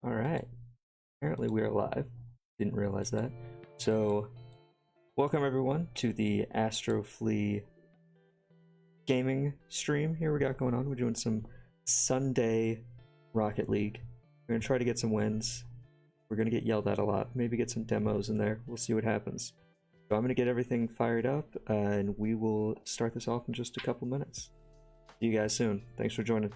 All right. Apparently we're live. Didn't realize that. So, welcome everyone to the AstroFlea gaming stream here we got going on. We're doing some Sunday Rocket League. We're going to try to get some wins. We're going to get yelled at a lot. Maybe get some demos in there. We'll see what happens. So I'm going to get everything fired up, and we will start this off in just a couple minutes. See you guys soon. Thanks for joining.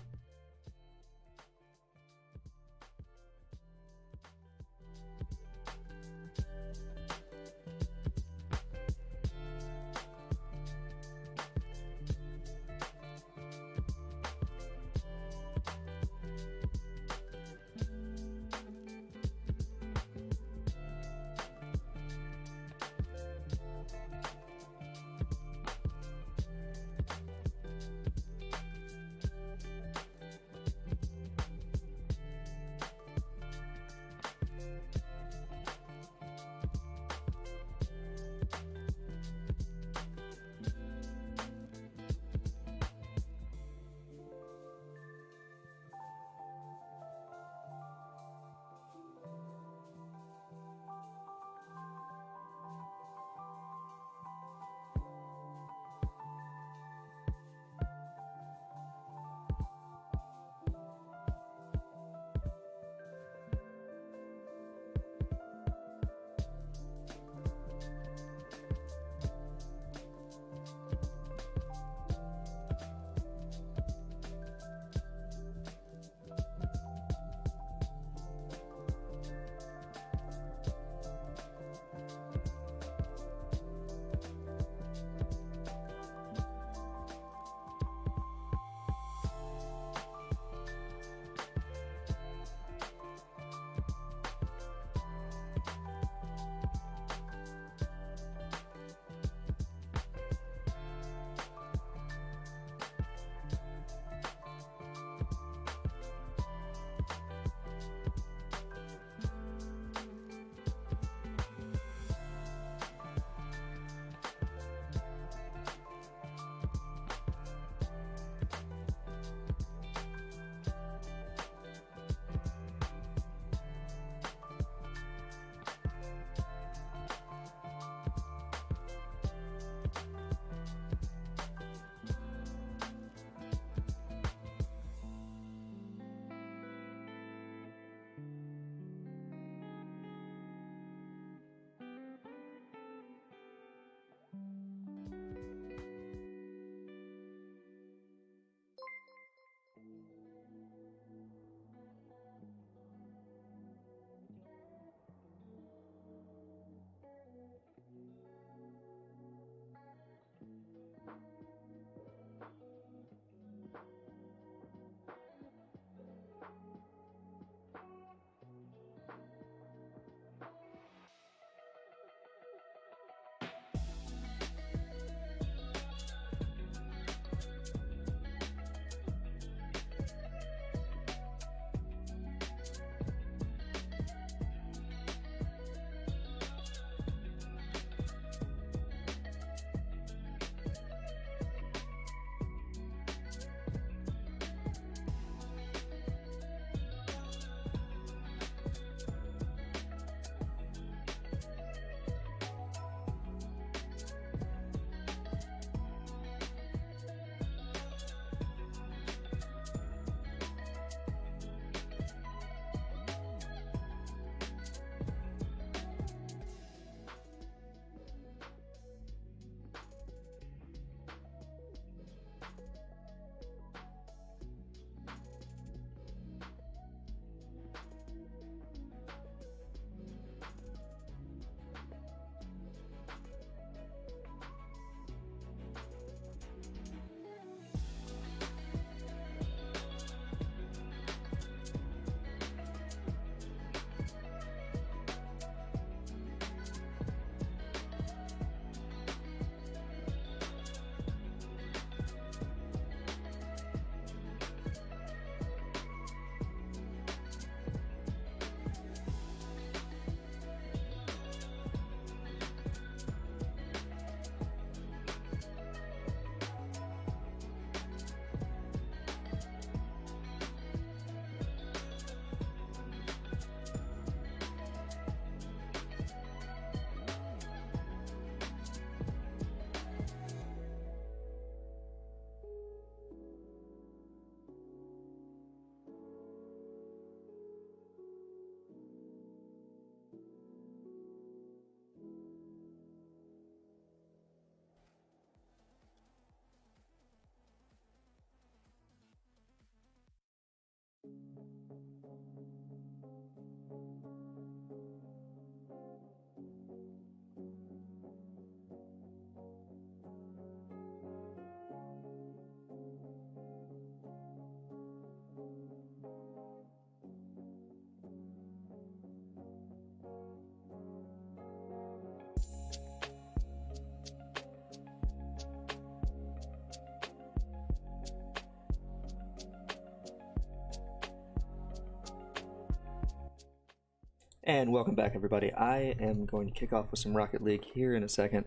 And welcome back, everybody. I am going to kick off with some Rocket League here in a second,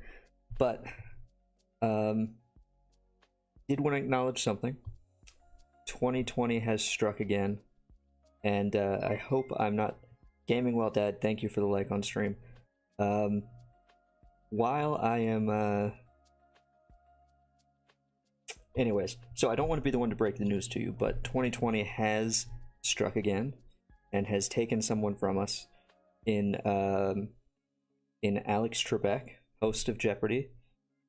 but did want to acknowledge something. 2020 has struck again, and I hope I'm not gaming while dead. Thank you for the like on stream. While I am anyways, so I don't want to be the one to break the news to you, but 2020 has struck again and has taken someone from us in Alex Trebek, host of Jeopardy,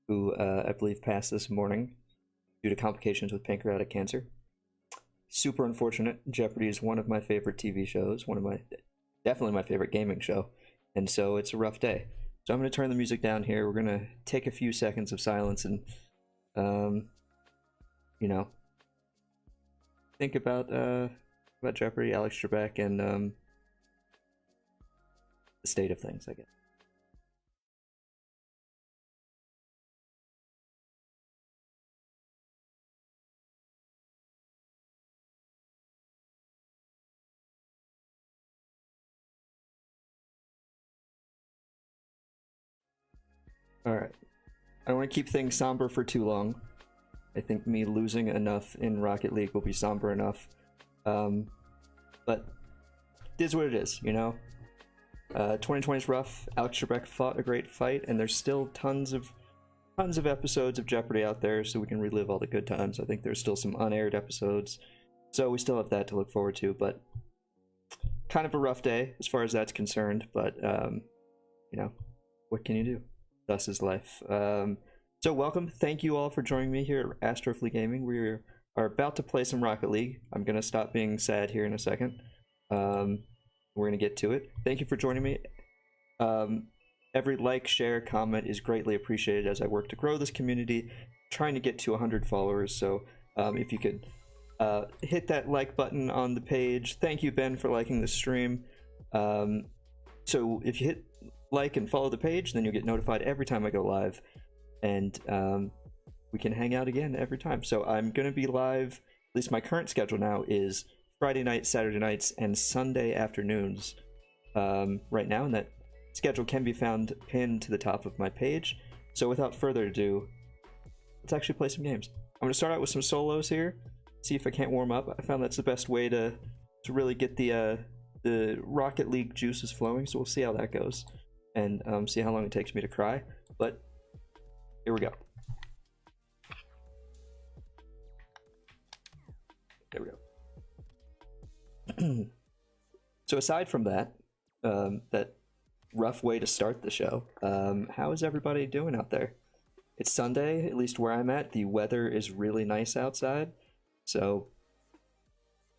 who I believe passed this morning due to complications with pancreatic cancer. Super unfortunate. Jeopardy is one of my favorite TV shows, definitely my favorite gaming show, and so it's a rough day. So I'm going to turn the music down here. We're going to take a few seconds of silence and think about Jeopardy, Alex Trebek, and the state of things, I guess. Alright. I don't want to keep things somber for too long. I think me losing enough in Rocket League will be somber enough. But it is what it is, you know? 2020 is rough. Alex Trebek fought a great fight, and there's still tons of episodes of Jeopardy out there, so we can relive all the good times. I think there's still some unaired episodes, so we still have that to look forward to, but kind of a rough day as far as that's concerned, but what can you do? Thus is life. So welcome. Thank you all for joining me here at AstroFlea's Gaming. We are about to play some Rocket League. I'm going to stop being sad here in a second. We're going to get to it. Thank you for joining me. Every like, share, comment is greatly appreciated as I work to grow this community, trying to get to 100 followers. So if you could hit that like button on the page. Thank you, Ben, for liking the stream. So if you hit like and follow the page, then you'll get notified every time I go live, and we can hang out again every time. So I'm going to be live, at least my current schedule now is Friday nights, Saturday nights, and Sunday afternoons right now, and that schedule can be found pinned to the top of my page. So without further ado, let's actually play some games. I'm going to start out with some solos here, see if I can't warm up. I found that's the best way to really get the Rocket League juices flowing, so we'll see how that goes, and see how long it takes me to cry. But here we go. There we go. So aside from that, that rough way to start the show, how is everybody doing out there? It's Sunday, at least where I'm at. The weather is really nice outside, so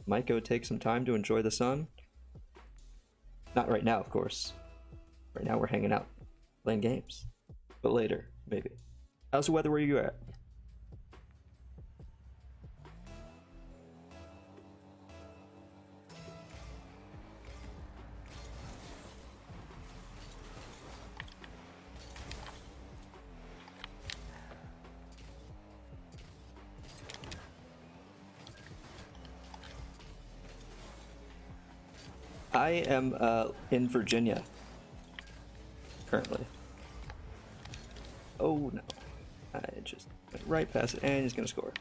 might go take some time to enjoy the sun. Not right now, of course. Right now we're hanging out, playing games. But later, maybe. How's the weather where you at? I am in Virginia currently. Oh no, I just went right past it, and he's gonna score.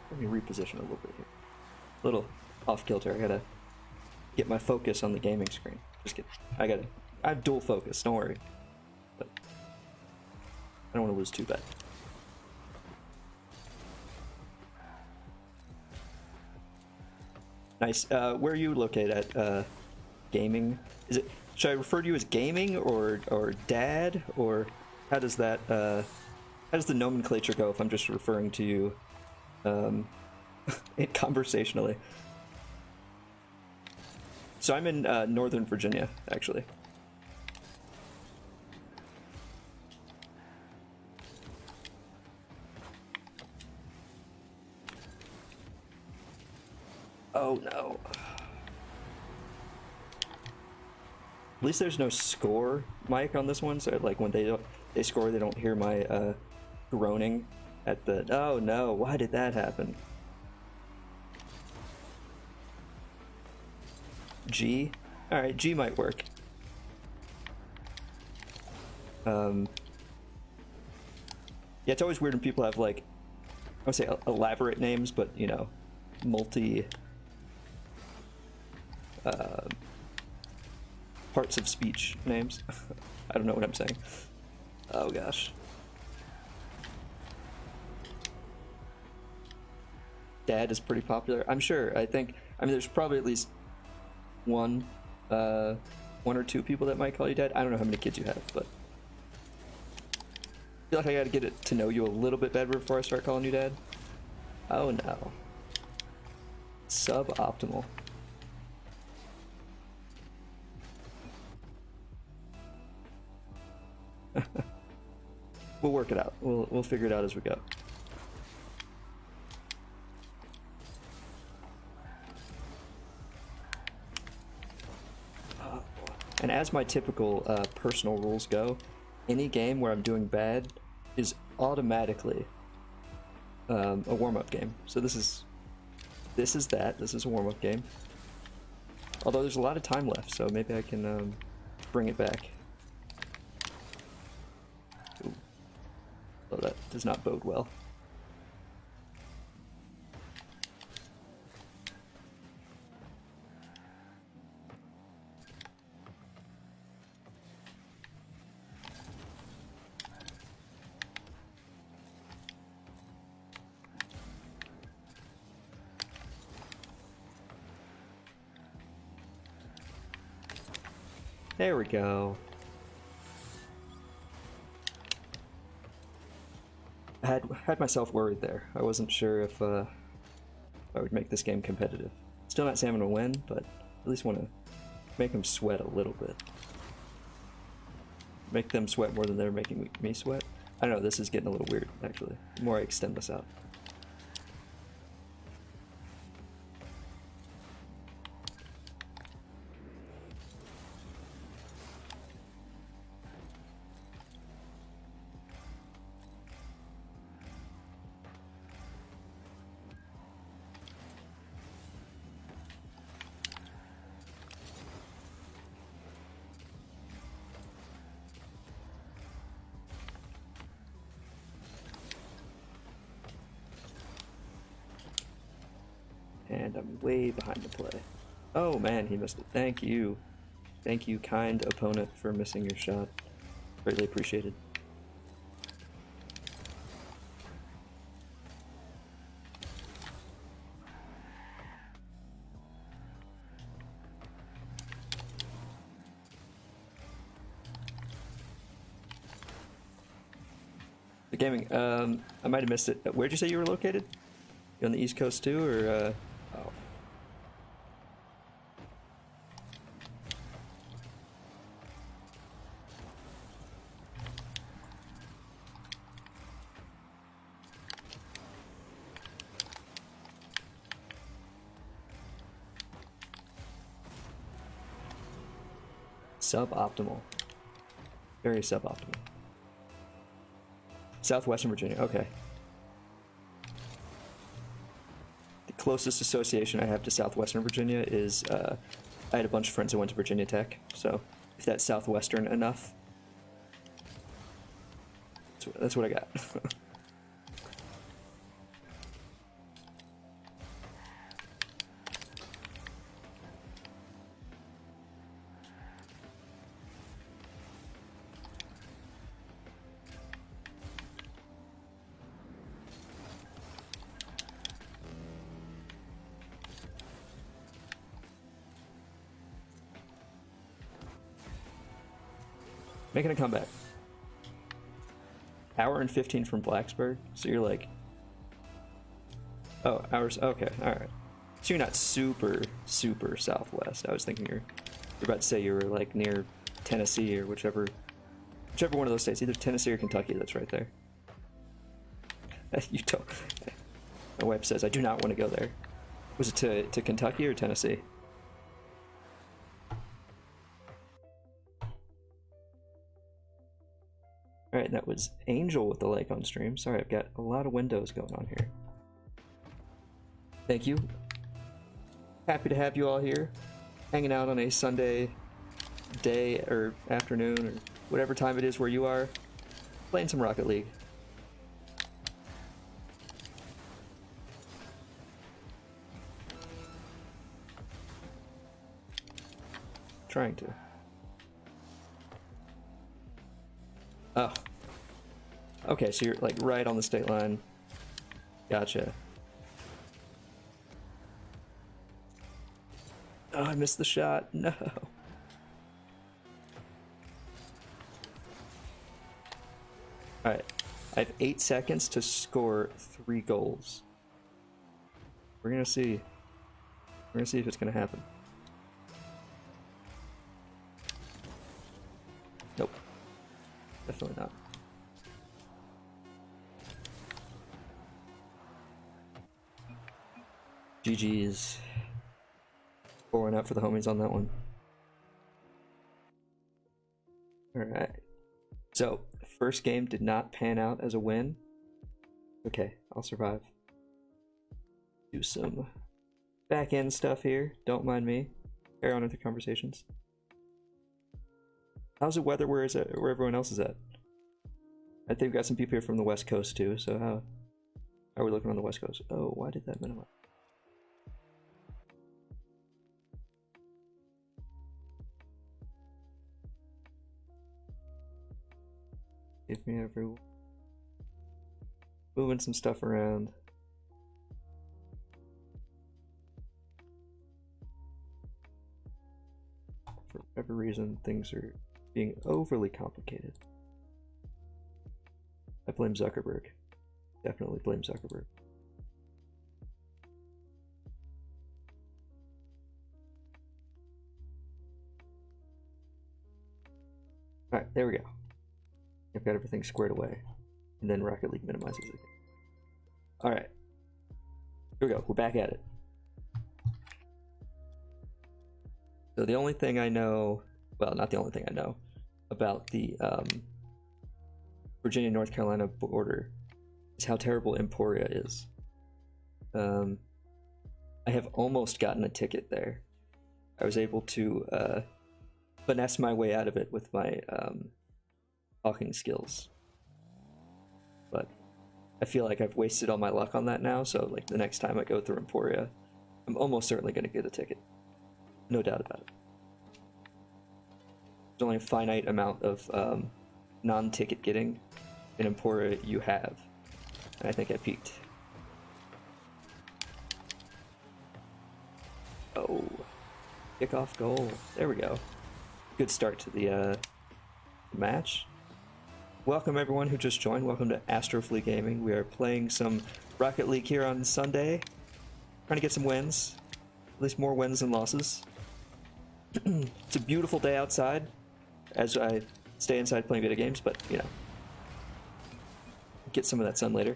Let me reposition a little bit here. A little off kilter. I gotta get my focus on the gaming screen. Just kidding. I have dual focus. Don't worry. But I don't want to lose too bad. Nice. Where are you located at? Gaming? Is it? Should I refer to you as gaming or dad, or how does that how does the nomenclature go if I'm just referring to you conversationally? So I'm in Northern Virginia, actually. Oh no. At least there's no score mic on this one, so like when they score, they don't hear my groaning at the. Oh no! Why did that happen? G? Alright, G might work. Yeah, it's always weird when people have, like, I would say elaborate names, but, you know, multi parts of speech names. I don't know what I'm saying. Oh gosh. Dad is pretty popular. I'm sure. I mean, there's probably at least one or two people that might call you Dad. I don't know how many kids you have, but I feel like I gotta get it to know you a little bit better before I start calling you Dad. Oh no. Suboptimal. We'll work it out. We'll figure it out as we go. And as my typical personal rules go, any game where I'm doing bad is automatically a warm-up game. So this is a warm-up game. Although there's a lot of time left, so maybe I can bring it back. Ooh. Oh, that does not bode well. There we go. I had myself worried there. I wasn't sure if I would make this game competitive. Still not saying I'm gonna win, but at least want to make them sweat a little bit. Make them sweat more than they're making me sweat. I don't know, this is getting a little weird, actually. The more I extend this out. And I'm way behind the play. Oh man, he missed it. Thank you. Thank you, kind opponent, for missing your shot. Greatly appreciated. The gaming, I might have missed it. Where'd you say you were located? You on the East Coast too, or, oh. Suboptimal. Very suboptimal. Southwestern Virginia, okay. The closest association I have to Southwestern Virginia is, I had a bunch of friends who went to Virginia Tech, so if that's Southwestern enough, that's what I got. Making a comeback. Hour and 15 from Blacksburg, so you're like, oh, hours, okay, alright. So you're not super southwest. I was thinking you're about to say you were like near Tennessee or whichever one of those states, either Tennessee or Kentucky that's right there. You don't. My wife says I do not want to go there. Was it to Kentucky or Tennessee? Alright, that was Angel with the like on stream. Sorry, I've got a lot of windows going on here. Thank you. Happy to have you all here. hanging out on a Sunday day or afternoon or whatever time it is where you are, playing some Rocket League. Trying to. Oh. Okay, so you're like right on the state line. Gotcha. Oh, I missed the shot. No. Alright. I have 8 seconds to score 3 goals. We're gonna see. We're gonna see if it's gonna happen. Nope. Definitely not. GG's. Pouring out for the homies on that one. Alright. So, first game did not pan out as a win. Okay, I'll survive. Do some back end stuff here. Don't mind me. Carry on with the conversations. How's the weather where everyone else is at? I think we've got some people here from the West Coast too, so how are we looking on the West Coast? Oh, why did that minimize? Give me everyone. Moving some stuff around. For whatever reason, things are being overly complicated. I blame Zuckerberg. Definitely blame Zuckerberg. Alright, there we go. I've got everything squared away. And then Rocket League minimizes it. Alright. Here we go. We're back at it. So the only thing I know, well, not the only thing I know, about the Virginia-North Carolina border is how terrible Emporia is. I have almost gotten a ticket there. I was able to finesse my way out of it with my talking skills. But I feel like I've wasted all my luck on that now, so like the next time I go through Emporia, I'm almost certainly going to get a ticket. No doubt about it. There's only a finite amount of non-ticket getting in Emporia you have. And I think I peaked. Oh. Kickoff goal. There we go. Good start to the match. Welcome everyone who just joined. Welcome to AstroFlea's Gaming. We are playing some Rocket League here on Sunday. Trying to get some wins. At least more wins than losses. It's a beautiful day outside, as I stay inside playing video games, but, you know, get some of that sun later.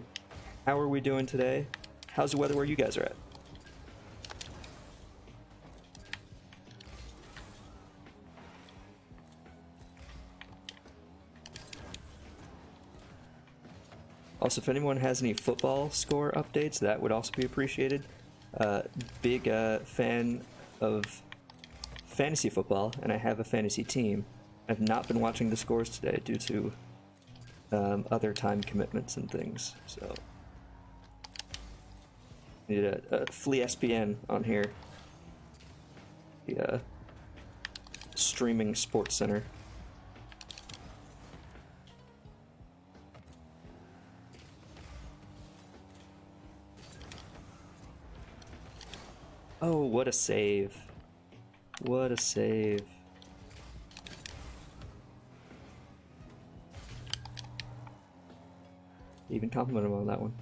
How are we doing today? How's the weather where you guys are at? Also, if anyone has any football score updates, that would also be appreciated. Big fan of fantasy football, and I have a fantasy team. I've not been watching the scores today due to other time commitments and things, so need a Flea SPN on here. The streaming sports center. Oh, what a save. What a save. Even compliment him on that one.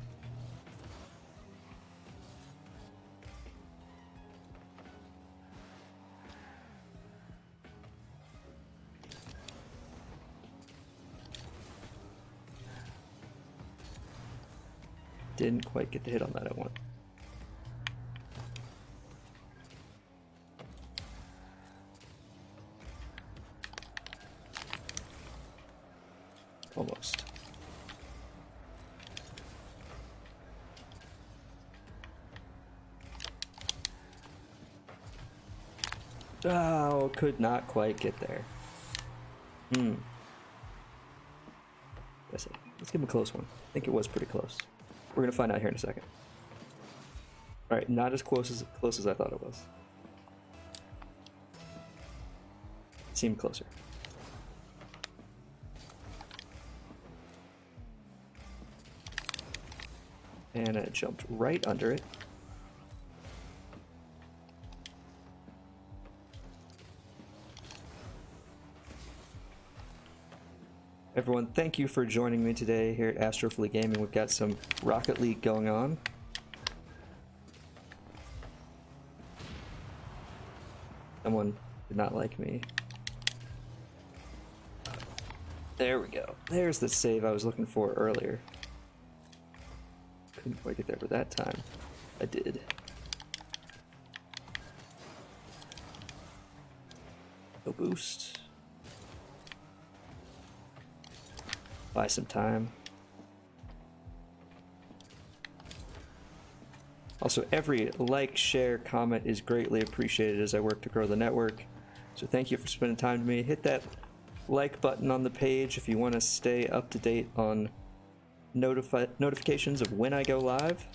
Didn't quite get the hit on that I want. Almost. Oh, could not quite get there. Let's give him a close one. I think it was pretty close. We're gonna find out here in a second. All right, not as close as I thought it was. Seemed closer. And I jumped right under it. Everyone, thank you for joining me today here at AstroFlea's Gaming. We've got some Rocket League going on. Someone did not like me. There we go. There's the save I was looking for earlier. Couldn't quite get there, but that time I did. No boost. Buy some time. Also, every like, share, comment is greatly appreciated as I work to grow the network. So thank you for spending time with me. Hit that like button on the page if you want to stay up to date on notifications of when I go live.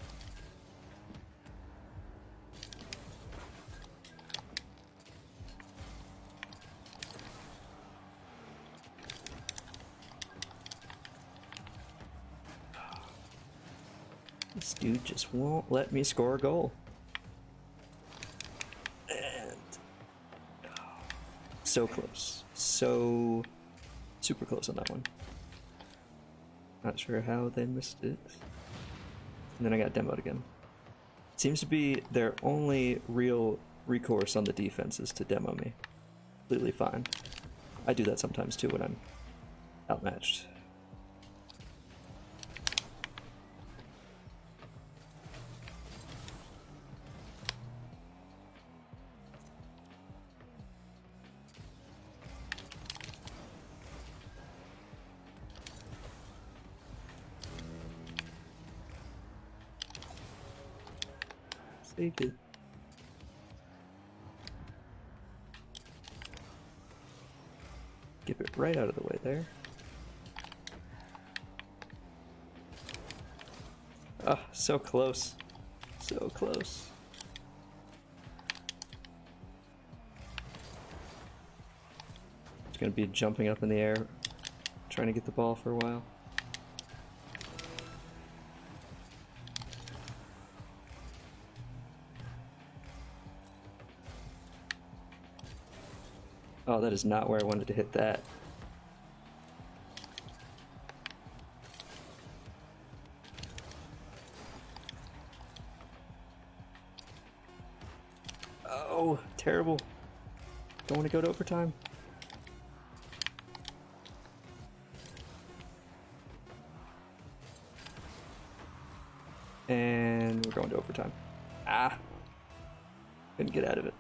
This dude just won't let me score a goal. And so close. So super close on that one. Not sure how they missed it. And then I got demoed again. Seems to be their only real recourse on the defense is to demo me. Completely fine. I do that sometimes too when I'm outmatched. Saved it. Get it right out of the way there. Ah, so close. So close. It's gonna be jumping up in the air, trying to get the ball for a while. Oh, that is not where I wanted to hit that. Oh, terrible. Don't want to go to overtime. And we're going to overtime. Ah. Couldn't get out of it.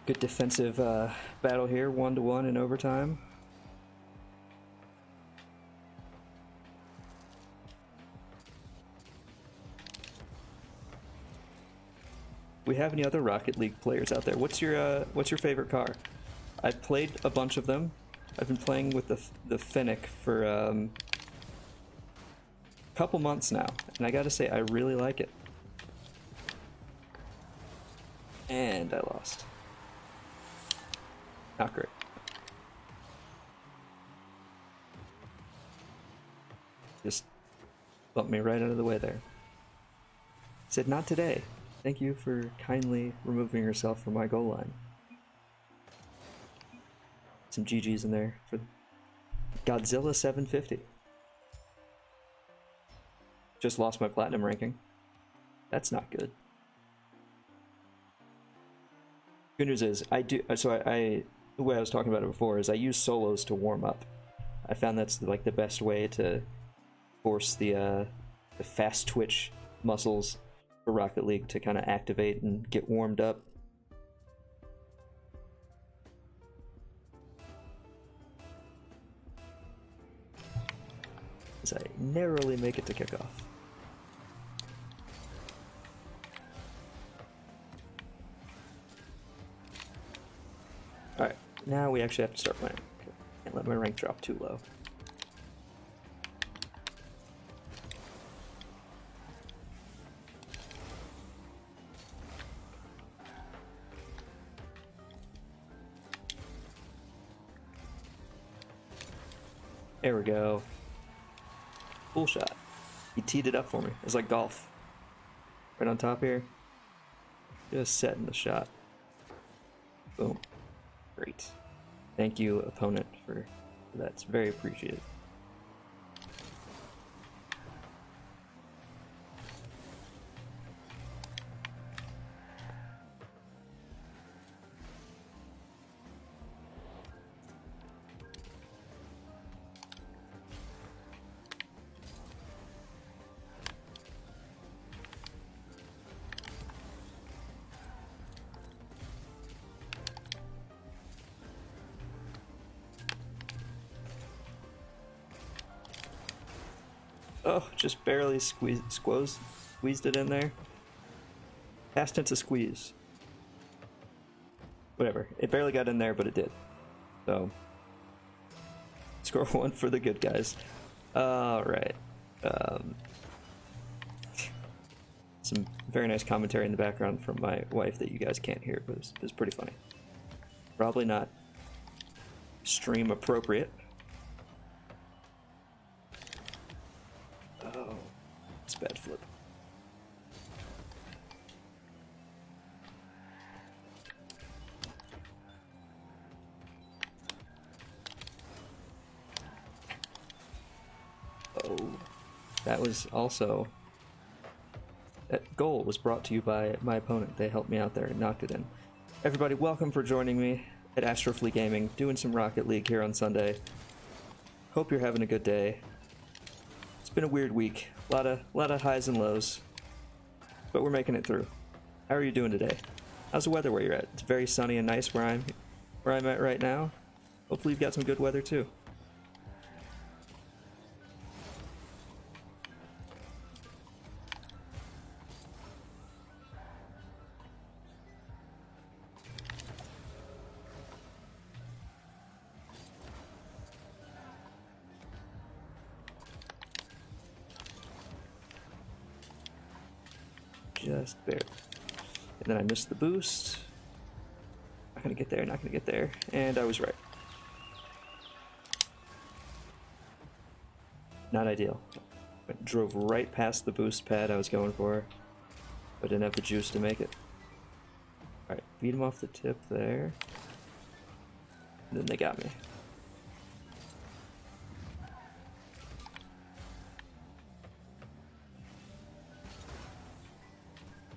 Good defensive battle here, 1-1 in overtime. We have any other Rocket League players out there? What's your favorite car? I've played a bunch of them. I've been playing with the Fennec for a couple months now, and I gotta say I really like it. And I lost. Not great. Just bumped me right out of the way there. Said, not today. Thank you for kindly removing yourself from my goal line. Some GG's in there for Godzilla 750. Just lost my platinum ranking. That's not good. Good news is, the way I was talking about it before is I use solos to warm up. I found that's like the best way to force the fast twitch muscles for Rocket League to kind of activate and get warmed up. As I narrowly make it to kickoff. Now we actually have to start playing. Okay. Can't let my rank drop too low. There we go. Cool shot. He teed it up for me. It was like golf. Right on top here. Just setting the shot. Boom. Great. Thank you, opponent, for that. It's very appreciated. Oh, just barely squeezed it in there. Past tense of squeeze. Whatever. It barely got in there, but it did. So, score 1 for the good guys. Alright. Some very nice commentary in the background from my wife that you guys can't hear, but it was pretty funny. Probably not stream appropriate. Oh, it's a bad flip. Oh, that was also... That goal was brought to you by my opponent. They helped me out there and knocked it in. Everybody, welcome for joining me at AstroFlea's Gaming, doing some Rocket League here on Sunday. Hope you're having a good day. It's been a weird week. A lot of highs and lows, but we're making it through. How are you doing today? How's the weather where you're at? It's very sunny and nice where I'm at right now. Hopefully you've got some good weather too. Just barely. And then I missed the boost. Not gonna get there, not gonna get there. And I was right. Not ideal. I drove right past the boost pad I was going for, but didn't have the juice to make it. Alright, beat him off the tip there. And then they got me.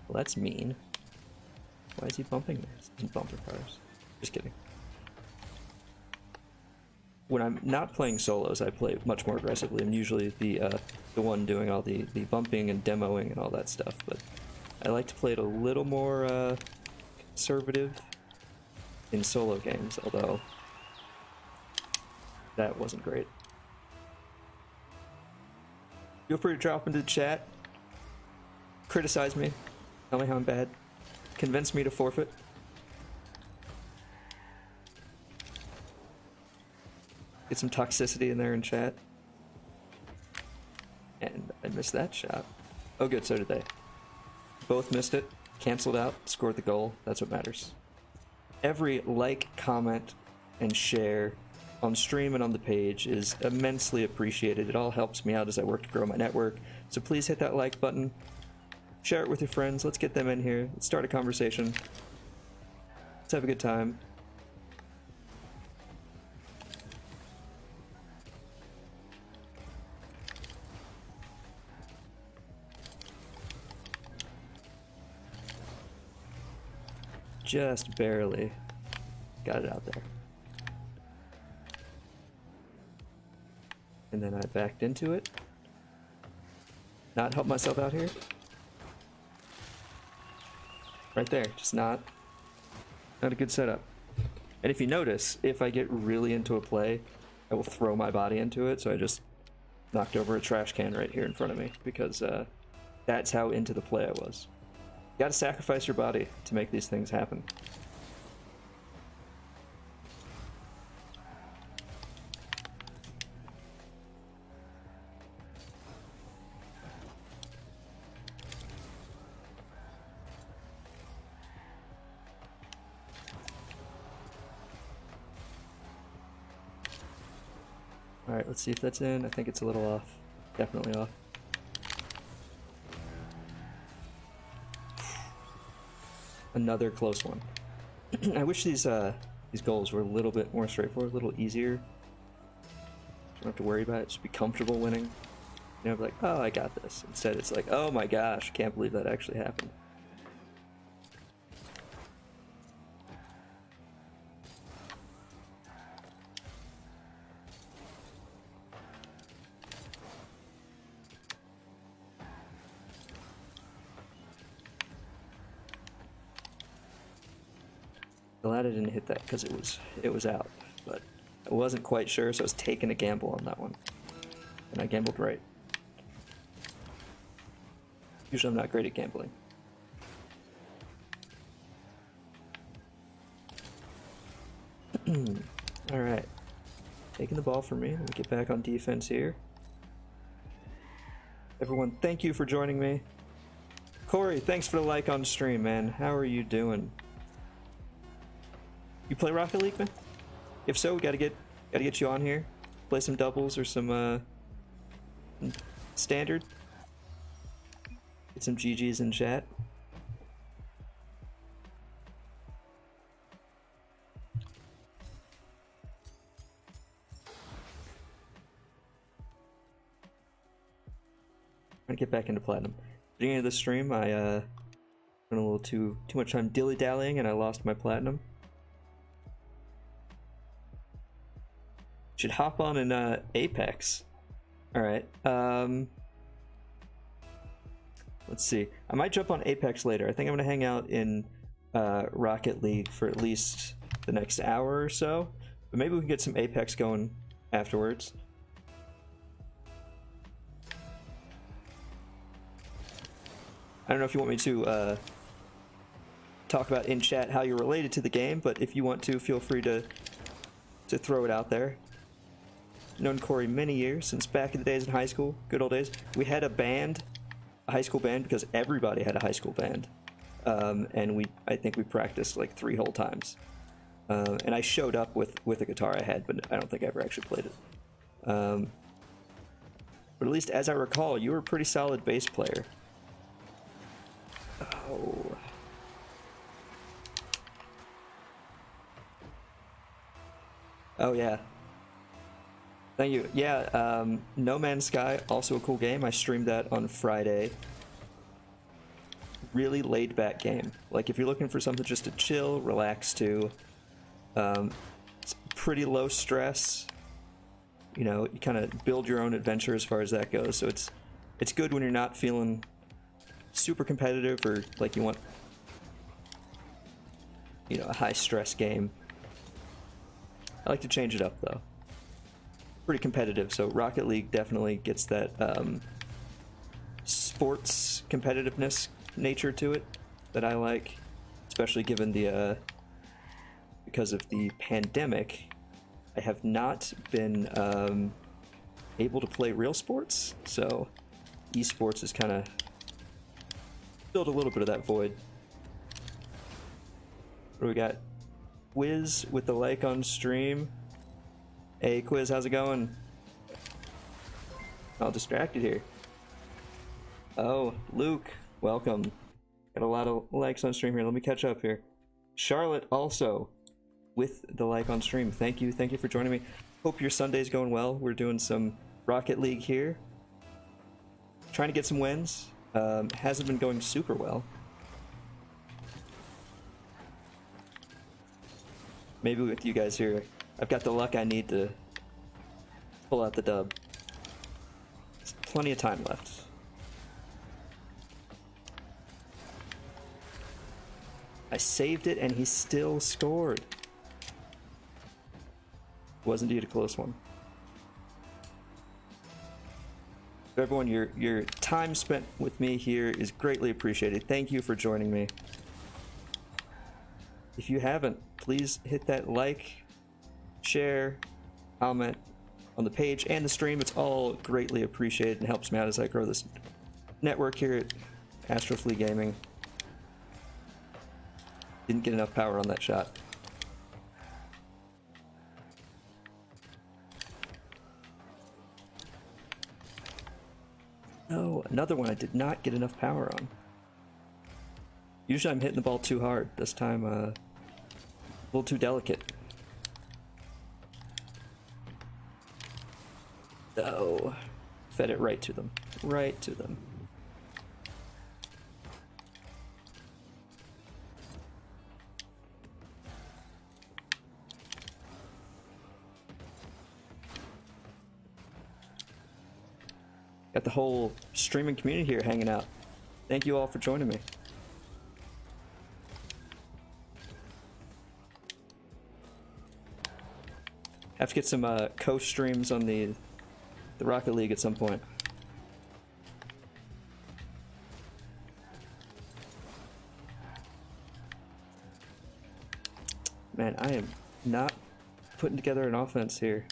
Well, that's mean. Why is he bumping this in bumper cars? Just kidding. When I'm not playing solos, I play much more aggressively. I'm usually the one doing all the bumping and demoing and all that stuff, but I like to play it a little more conservative in solo games, although that wasn't great. Feel free to drop into the chat. Criticize me. Tell me how I'm bad. Convince me to forfeit. Get some toxicity in there in chat. And I missed that shot. Oh good, so did they. Both missed it, canceled out, scored the goal. That's what matters. Every like, comment, and share on stream and on the page is immensely appreciated. It all helps me out as I work to grow my network. So please hit that like button. Share it with your friends. Let's get them in here. Let's start a conversation. Let's have a good time. Just barely got it out there. And then I backed into it. Not help myself out here. Right there, just not a good setup. And if you notice, if I get really into a play, I will throw my body into it, so I just knocked over a trash can right here in front of me, because that's how into the play I was. You gotta sacrifice your body to make these things happen. Alright, let's see if that's in. I think it's a little off. Definitely off. Another close one. I wish these goals were a little bit more straightforward, a little easier. Don't have to worry about it, just be comfortable winning. You know, be like, oh, I got this. Instead, it's like, oh my gosh, can't believe that actually happened. Glad I didn't hit that because it was out, but I wasn't quite sure, so I was taking a gamble on that one, and I gambled right. Usually, I'm not great at gambling. All right, taking the ball from me. Let me get back on defense here. Everyone, thank you for joining me. Corey, thanks for the like on stream, man. How are you doing? You play Rocket League, man? If so, we gotta get you on here. Play some doubles or some standard. Get some GGs in chat. I'm gonna get back into platinum. Beginning of the stream, I spent a little too much time dilly-dallying and I lost my platinum. Should hop on in Apex. Alright, let's see. I might jump on Apex later. I think I'm gonna hang out in Rocket League for at least the next hour or so. But maybe we can get some Apex going afterwards. I don't know if you want me to talk about in chat how you're related to the game, but if you want to, feel free to throw it out there. Known Corey many years, since back in the days in high school, good old days. We had a band, a high school band, because everybody had a high school band. And I think we practiced like 3 whole times. And I showed up with a guitar I had, but I don't think I ever actually played it. But at least as I recall, you were a pretty solid bass player. Oh. Oh yeah. Thank you. Yeah, No Man's Sky, also a cool game. I streamed that on Friday. Really laid back game. Like if you're looking for something just to chill, relax to, it's pretty low stress. You know, you kind of build your own adventure as far as that goes. So it's good when you're not feeling super competitive or like you want, you know, a high stress game. I like to change it up though. Pretty competitive, so Rocket League definitely gets that sports competitiveness nature to it that I like, especially given the because of the pandemic. I have not been able to play real sports, so esports has kind of filled a little bit of that void. What do we got? Quiz with the like on stream. Hey Quiz, how's it going? All distracted here. Oh, Luke, welcome. Got a lot of likes on stream here. Let me catch up here. Charlotte also with the like on stream. Thank you for joining me. Hope your Sunday's going well. We're doing some Rocket League here. Trying to get some wins. Hasn't been going super well. Maybe with you guys here, I've got the luck I need to pull out the dub. There's plenty of time left. I saved it and he still scored. Was indeed a close one. So everyone, your time spent with me here is greatly appreciated. Thank you for joining me. If you haven't, please hit that like, share, comment on the page and the stream. It's all greatly appreciated and helps me out as I grow this network here at AstroFlea's Gaming. Didn't get enough power on that shot. No, another one I did not get enough power on. Usually I'm hitting the ball too hard. This time, a little too delicate. Oh, fed it right to them. Right to them. Got the whole streaming community here hanging out. Thank you all for joining me. Have to get some co-streams on the Rocket League at some point. Man, I am not putting together an offense here.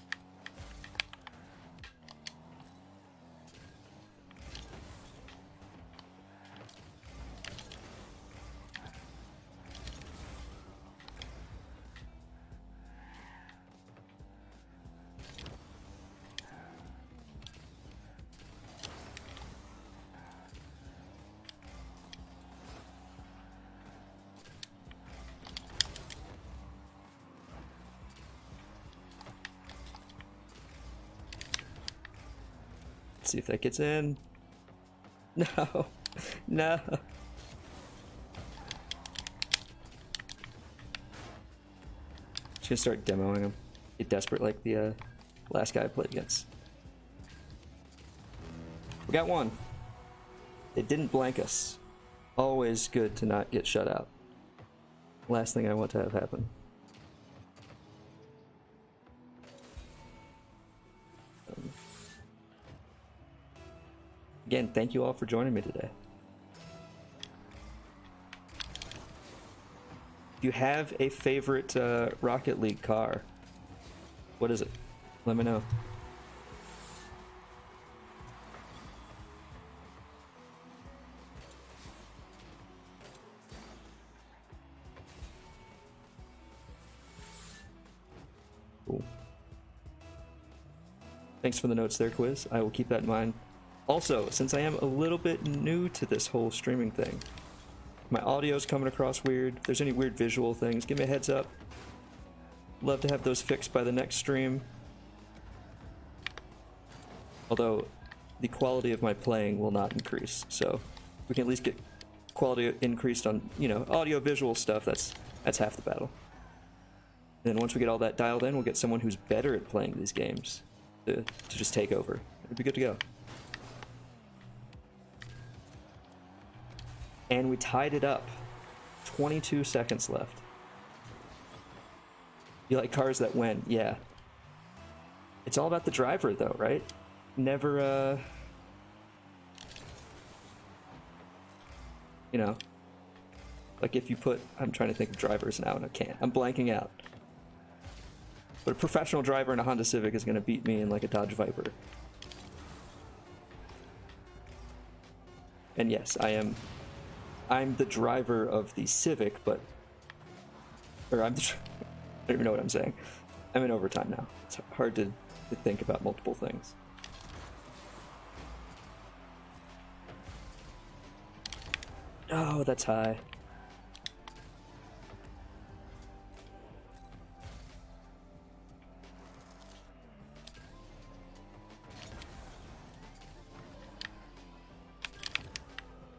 See if that gets in. No, no. Just gonna start demoing him. Get desperate like the last guy I played against. We got one. They didn't blank us. Always good to not get shut out. Last thing I want to have happen. Again, thank you all for joining me today. If you have a favorite Rocket League car, what is it? Let me know. Cool. Thanks for the notes there, Quiz. I will keep that in mind. Also, since I am a little bit new to this whole streaming thing, my audio's coming across weird. If there's any weird visual things, give me a heads up. Love to have those fixed by the next stream. Although, the quality of my playing will not increase, so we can at least get quality increased on, you know, audio-visual stuff. That's half the battle. And then once we get all that dialed in, we'll get someone who's better at playing these games to just take over. It'll be good to go. And we tied it up. 22 seconds left. You like cars that win? Yeah. It's all about the driver though, right? Never, you know, like if you put, I'm trying to think of drivers now and I can't. I'm blanking out. But a professional driver in a Honda Civic is going to beat me in like a Dodge Viper. And yes, I'm the driver of the Civic, but... Or I don't even know what I'm saying. I'm in overtime now. It's hard to think about multiple things. Oh, that's high.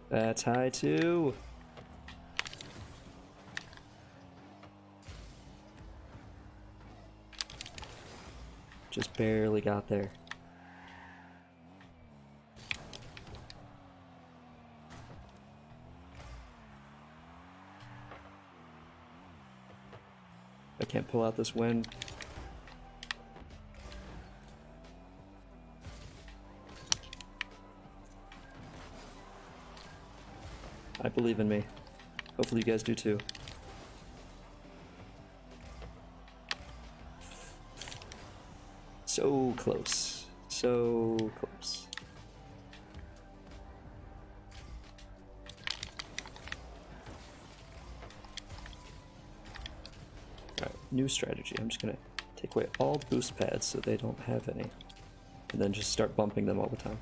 That's high too. Just barely got there. I can't pull out this wind. I believe in me. Hopefully you guys do too. So close. So close. Alright, new strategy. I'm just gonna take away all boost pads so they don't have any. And then just start bumping them all the time.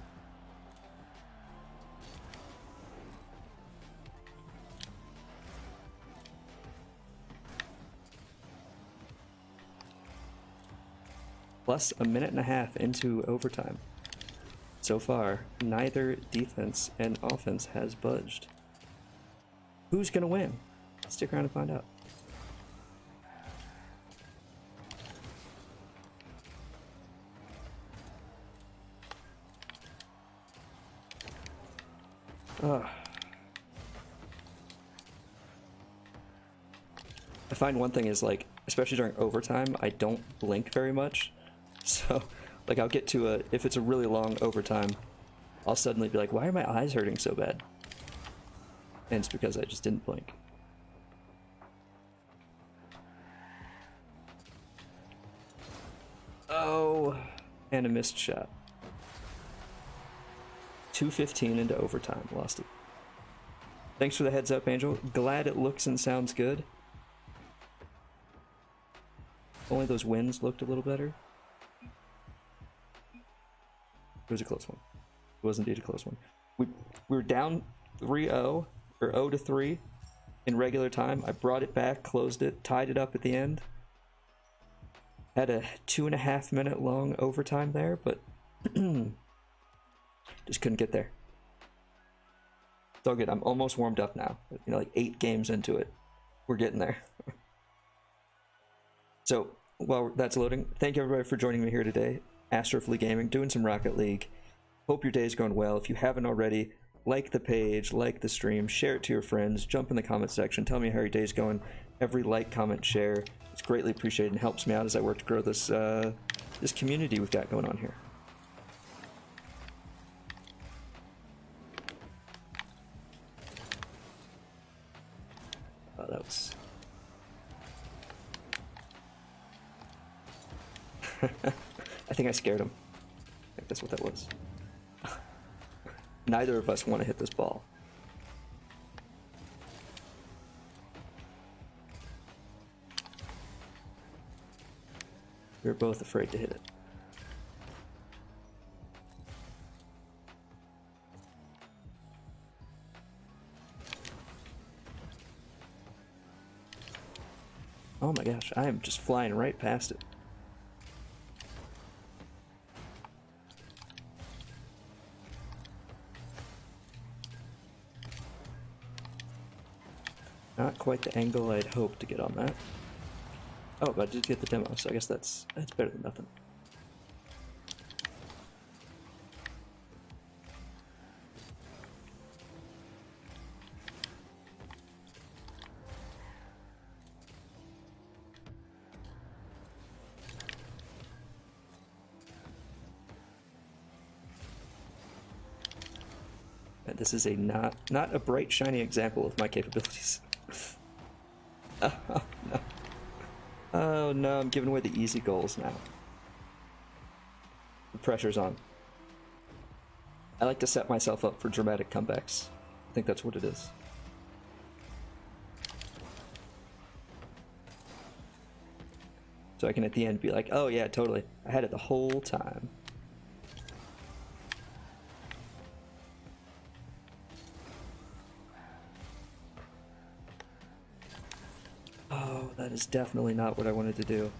plus a minute and a half into overtime. So far, neither defense and offense has budged. Who's gonna win? Stick around and find out. Ugh. I find one thing is, like, especially during overtime, I don't blink very much. So, like, I'll get to if it's a really long overtime, I'll suddenly be like, why are my eyes hurting so bad? And it's because I just didn't blink. Oh, and a missed shot. 2:15 into overtime, lost it. Thanks for the heads up, Angel. Glad it looks and sounds good. Only those wins looked a little better. It was a close one. It was indeed a close one. We were down 3-0, or 0-3 in regular time. I brought it back, closed it, tied it up at the end. Had a 2.5 minute long overtime there, but just couldn't get there. It's all good. I'm almost warmed up now. You know, like 8 games into it. We're getting there. So, while that's loading, thank you everybody for joining me here today. AstroFlea's Gaming, doing some Rocket League. Hope your day's going well. If you haven't already, like the page, like the stream, share it to your friends, jump in the comment section, tell me how your day's going. Every like, comment, share, it's greatly appreciated and helps me out as I work to grow this this community we've got going on here. Oh, that was... I think I scared him. I think that's what that was. Neither of us want to hit this ball. We're both afraid to hit it. Oh my gosh, I am just flying right past it. Not quite the angle I'd hoped to get on that. Oh, but I did get the demo, so I guess that's better than nothing. And this is a not a bright, shiny example of my capabilities. Oh no. Oh no, I'm giving away the easy goals now. The pressure's on. I like to set myself up for dramatic comebacks. I think that's what it is. So I can at the end be like, oh yeah, totally. I had it the whole time. That is definitely not what I wanted to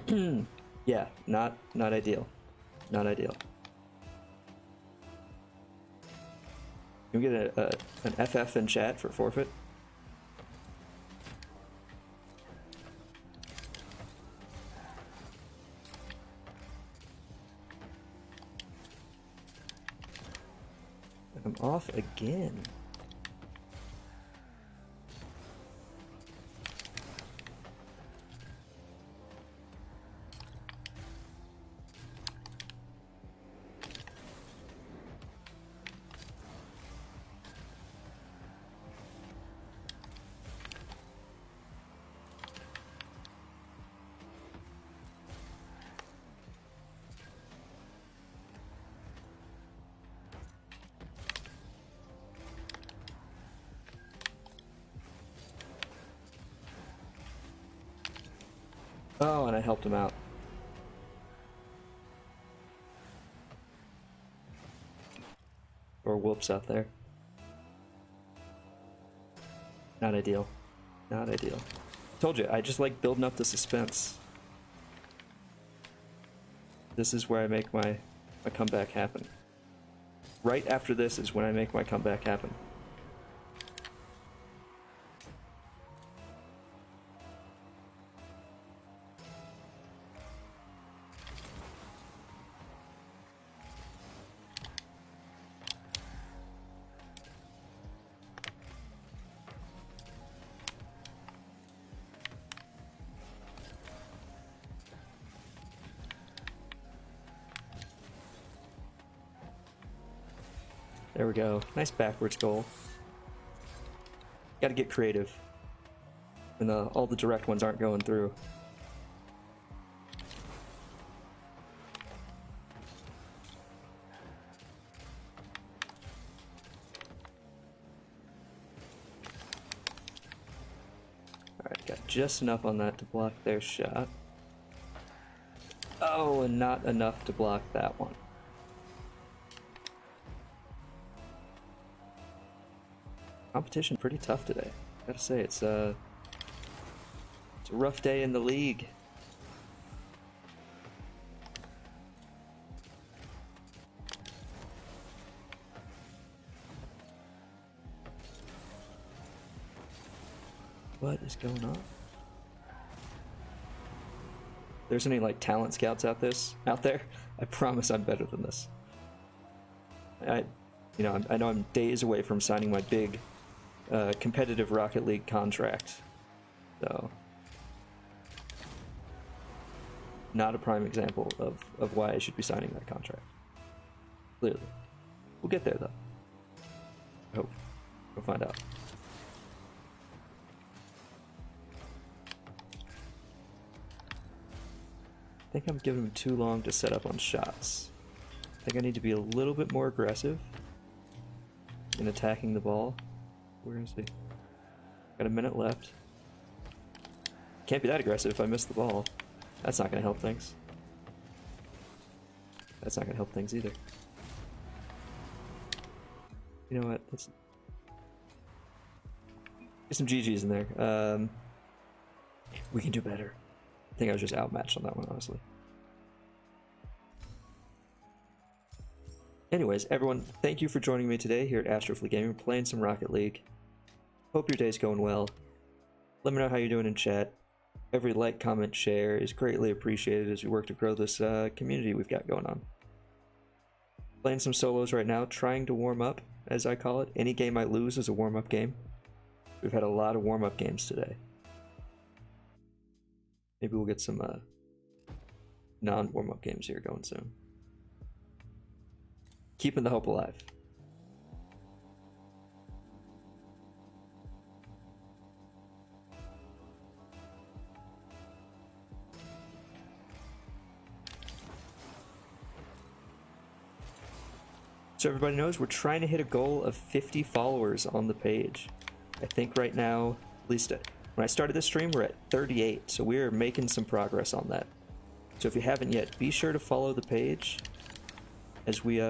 do. Yeah, not ideal. Not ideal. Can we get an FF in chat for forfeit? I'm off again. Oh, and I helped him out. Or whoops out there. Not ideal. Not ideal. Told you, I just like building up the suspense. This is where I make my comeback happen. Right after this is when I make my comeback happen. There we go. Nice backwards goal. Gotta get creative. And all the direct ones aren't going through. Alright, got just enough on that to block their shot. Oh, and not enough to block that one. Competition pretty tough today. Gotta say, it's a rough day in the league. What is going on? There's any like talent scouts out there? I promise I'm better than this. I know I'm days away from signing my big competitive Rocket League contract, so not a prime example of why I should be signing that contract. Clearly. We'll get there though. I hope. We'll find out. I think I'm giving him too long to set up on shots. I think I need to be a little bit more aggressive in attacking the ball. We're gonna see. Got a minute left. Can't be that aggressive if I miss the ball. That's not gonna help things. That's not gonna help things either. You know what? Let's get some GGs in there. We can do better. I think I was just outmatched on that one, honestly. Anyways, everyone, thank you for joining me today here at AstroFlea's Gaming. We're playing some Rocket League. Hope your day's going well. Let me know how you're doing in chat. Every like, comment, share is greatly appreciated as we work to grow this community we've got going on. Playing some solos right now, trying to warm up, as I call it. Any game I lose is a warm-up game. We've had a lot of warm-up games today. Maybe we'll get some non-warm-up games here going soon. Keeping the hope alive. So everybody knows we're trying to hit a goal of 50 followers on the page. I think right now, at least when I started this stream, we're at 38, so we're making some progress on that. So if you haven't yet, be sure to follow the page as we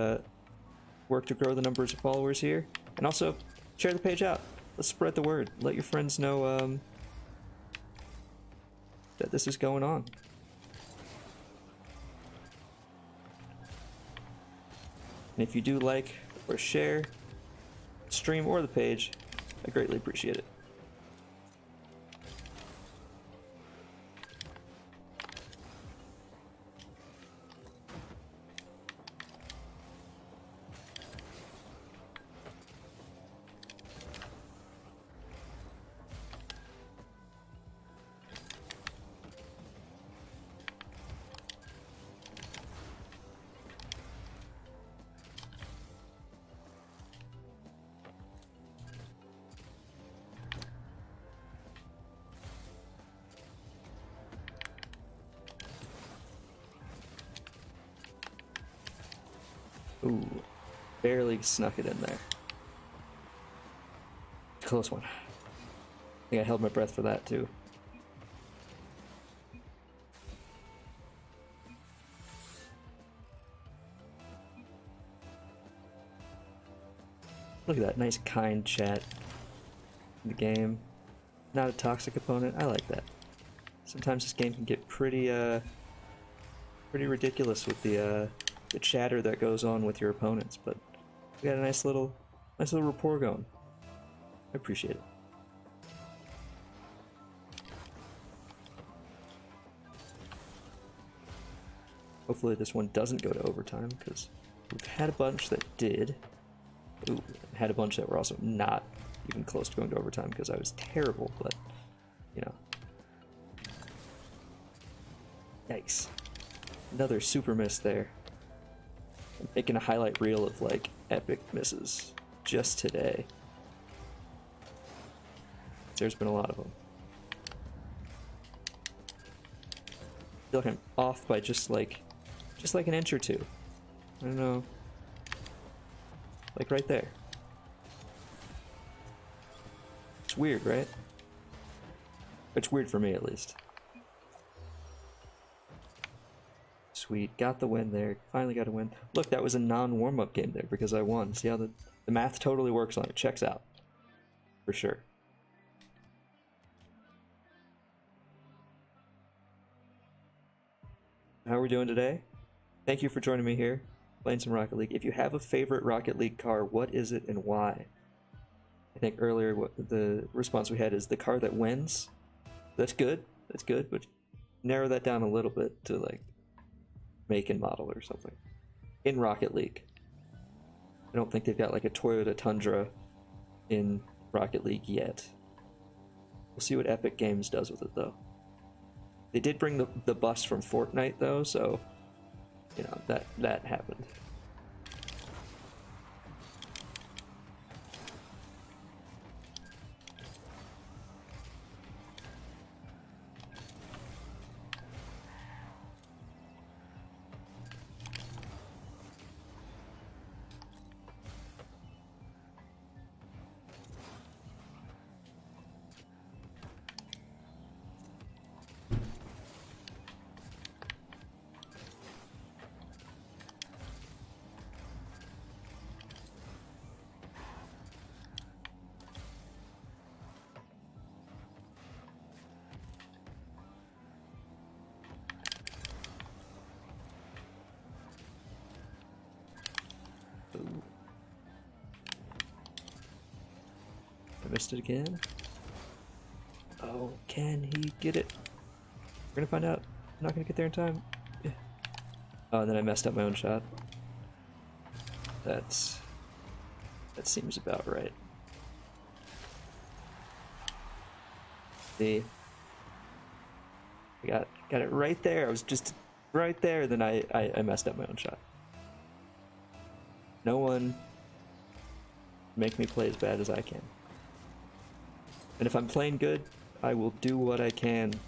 work to grow the numbers of followers here. And also, share the page out. Let's spread the word. Let your friends know that this is going on. And if you do like or share the stream or the page, I greatly appreciate it. Ooh, barely snuck it in there. Close one. I think I held my breath for that too. Look at that, nice kind chat in the game. Not a toxic opponent, I like that. Sometimes this game can get pretty pretty ridiculous with the chatter that goes on with your opponents, but we got a nice little rapport going. I appreciate it. Hopefully this one doesn't go to overtime, because we've had a bunch that did. Ooh, had a bunch that were also not even close to going to overtime because I was terrible, but, you know. Yikes. Another super miss there. I'm making a highlight reel of, like, epic misses just today. There's been a lot of them. I feel like I'm off by just like an inch or two. I don't know. Like right there. It's weird, right? It's weird for me, at least. Sweet, got the win there. Finally got a win. Look, that was a non-warm-up game there because I won. See how the math totally works on it. Checks out. For sure. How are we doing today? Thank you for joining me here, playing some Rocket League. If you have a favorite Rocket League car, what is it and why? I think earlier what the response we had is the car that wins. That's good, but narrow that down a little bit to like make and model or something. In Rocket League. I don't think they've got like a Toyota Tundra in Rocket League yet. We'll see what Epic Games does with it though. They did bring the bus from Fortnite though, so you know that happened. I missed it again. Oh, can he get it? We're gonna find out. I'm not gonna get there in time. Yeah. Oh, and then I messed up my own shot. That seems about right. See, I got it right there. I was just right there. Then I messed up my own shot. No one make me play as bad as I can. And if I'm playing good, I will do what I can to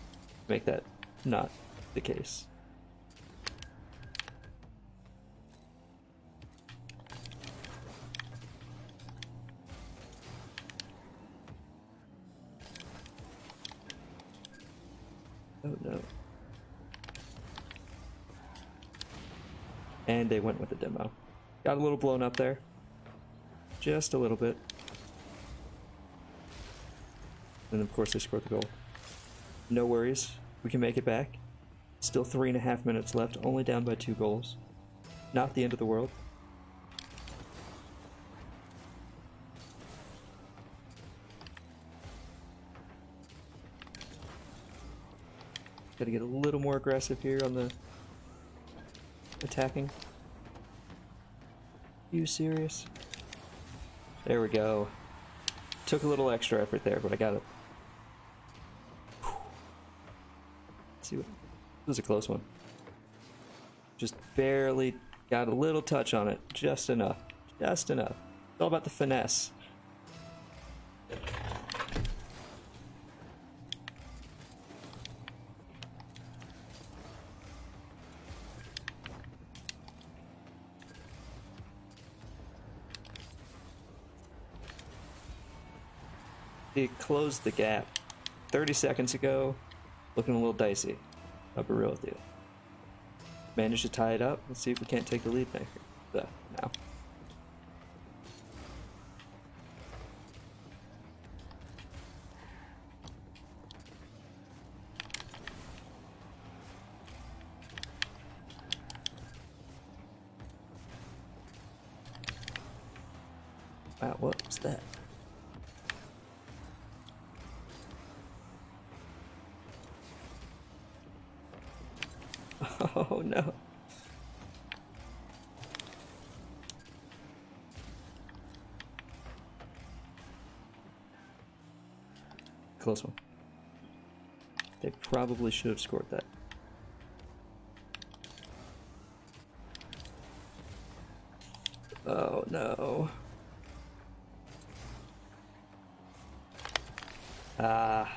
make that not the case. Oh no. And they went with the demo. Got a little blown up there. Just a little bit. And of course they scored the goal. No worries, we can make it back. Still 3.5 minutes left, only down by 2 goals. Not the end of the world. Gotta get a little more aggressive here on the attacking. You serious? There we go. Took a little extra effort there, but I got it. Let's see what. This was a close one. Just barely got a little touch on it. Just enough. Just enough. It's all about the finesse. It closed the gap 30 seconds ago, looking a little dicey. I'll be real with you. Managed to tie it up. Let's see if we can't take the lead now. Wow, what was that? Oh no. Close one. They probably should have scored that. Oh no. I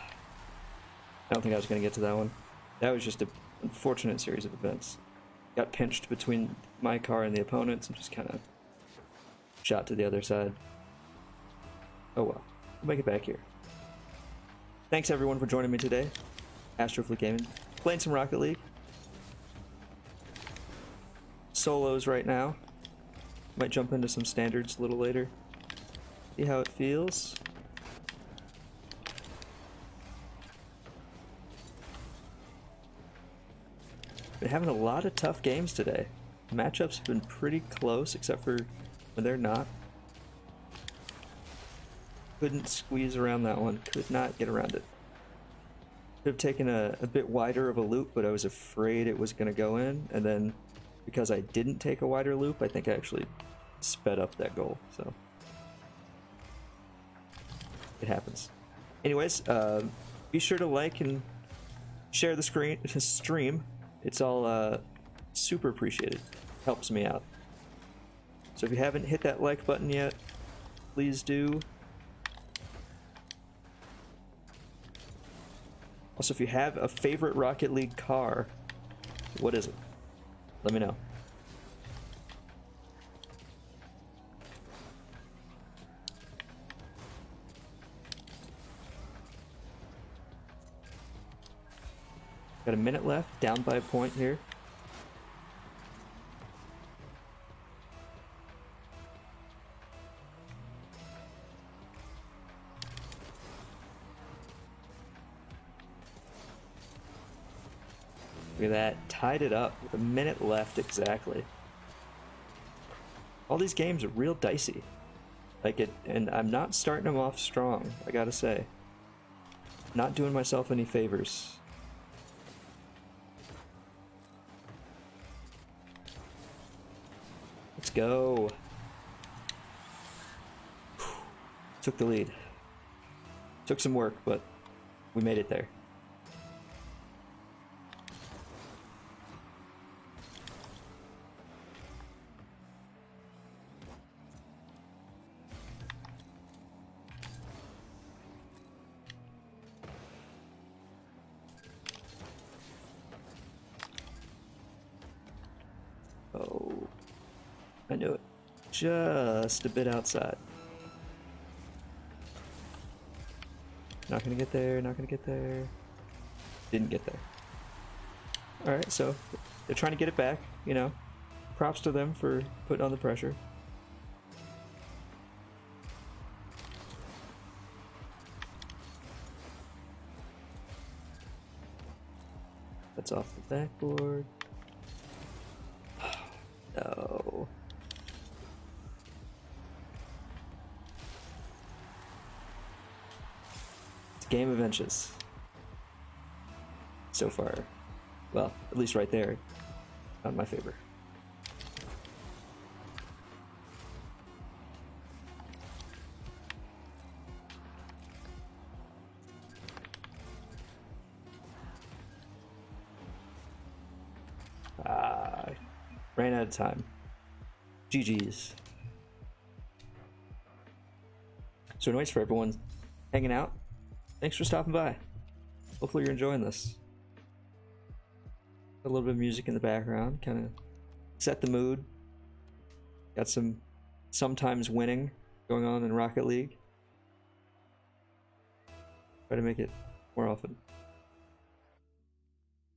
don't think I was going to get to that one. That was just an unfortunate series of events. Got pinched between my car and the opponent's and just kind of shot to the other side. Oh well. We'll make it back here. Thanks everyone for joining me today. AstroFlea's Gaming. Playing some Rocket League. Solos right now. Might jump into some standards a little later. See how it feels. Been having a lot of tough games today. Matchups have been pretty close, except for when they're not. Couldn't squeeze around that one. Could not get around it. Could have taken a bit wider of a loop, but I was afraid it was going to go in, and then because I didn't take a wider loop, I think I actually sped up that goal, so it happens. Anyways, be sure to like and share the stream. It's all super appreciated. Helps me out. So if you haven't hit that like button yet, please do. Also, if you have a favorite Rocket League car, what is it? Let me know. Got a minute left, down by a point here. Look at that, tied it up with a minute left exactly. All these games are real dicey. Like it, and I'm not starting them off strong, I gotta say. Not doing myself any favors. Let's go. Took the lead. Took some work, but we made it there. Oh, I knew it. Just a bit outside. Not gonna get there, not gonna get there. Didn't get there. Alright, so they're trying to get it back, you know. Props to them for putting on the pressure. That's off the backboard. No. It's a game of inches. So far. Well, at least right there. Not in my favor. Ran out of time. GG's. So anyways, for everyone hanging out, thanks for stopping by. Hopefully you're enjoying this. A little bit of music in the background, kind of set the mood. Got some sometimes winning going on in Rocket League. Try to make it more often.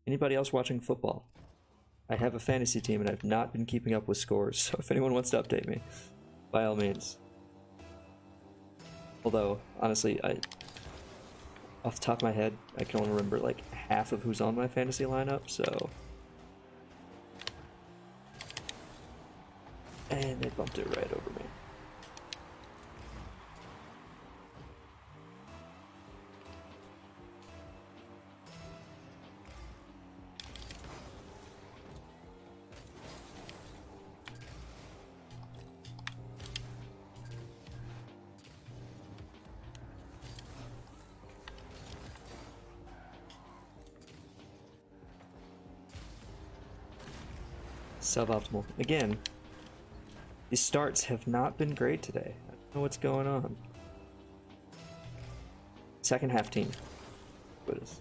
Anybody else watching football? I have a fantasy team and I've not been keeping up with scores, so if anyone wants to update me, by all means. Although, honestly, off the top of my head, I can only remember like half of who's on my fantasy lineup, so... And they bumped it right over me. Suboptimal. Again, these starts have not been great today. I don't know what's going on. Second half team. What is?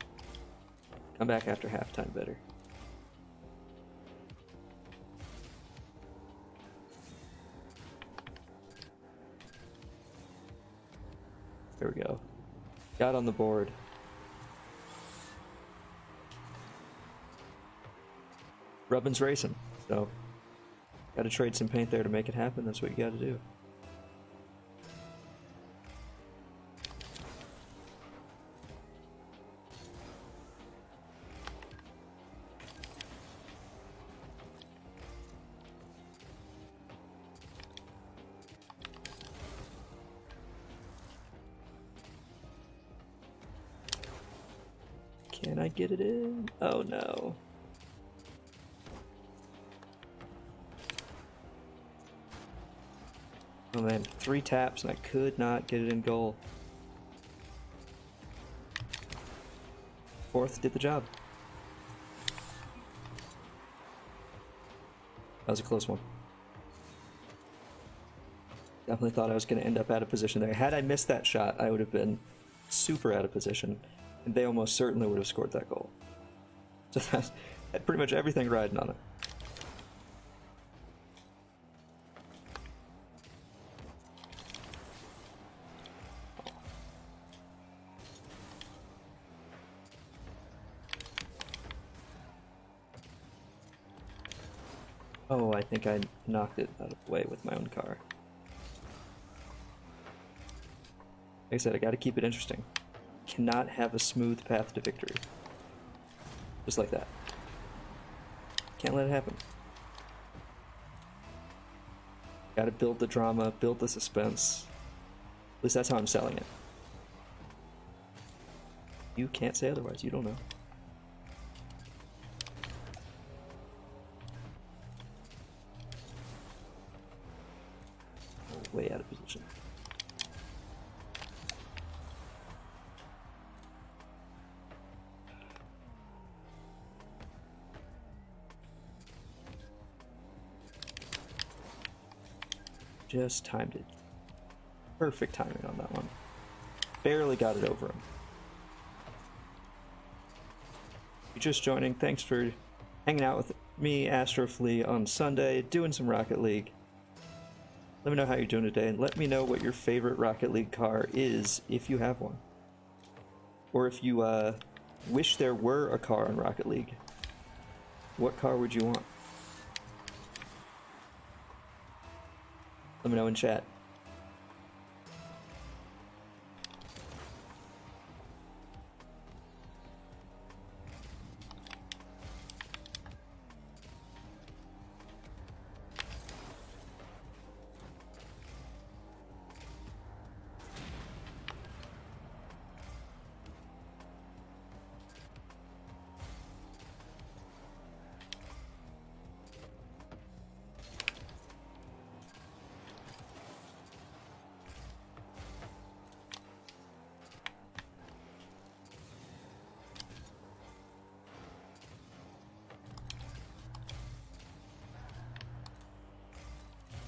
Come back after halftime better. There we go. Got on the board. Rubbin's racing, so gotta trade some paint there to make it happen. That's what you gotta do. Can I get it in? Oh no. Oh man, 3 taps and I could not get it in goal. 4th did the job. That was a close one. Definitely thought I was going to end up out of position there. Had I missed that shot, I would have been super out of position, and they almost certainly would have scored that goal. So that had pretty much everything riding on it. Oh, I think I knocked it out of the way with my own car. Like I said, I gotta keep it interesting. Cannot have a smooth path to victory. Just like that. Can't let it happen. Gotta build the drama, build the suspense. At least that's how I'm selling it. You can't say otherwise, you don't know. Way out of position. Just timed it. Perfect timing on that one. Barely got it over him. If you're just joining, thanks for hanging out with me, AstroFlea's, on Sunday, doing some Rocket League. Let me know how you're doing today, and let me know what your favorite Rocket League car is, if you have one. Or if you wish there were a car in Rocket League, what car would you want? Let me know in chat.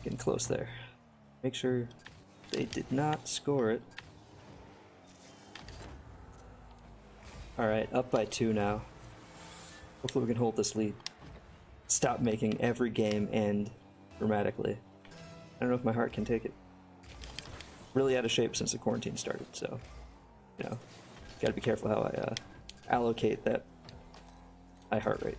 Getting close there. Make sure they did not score it. Alright, up by 2 now. Hopefully we can hold this lead. Stop making every game end dramatically. I don't know if my heart can take it. Really out of shape since the quarantine started, so, you know, gotta be careful how I allocate that high heart rate.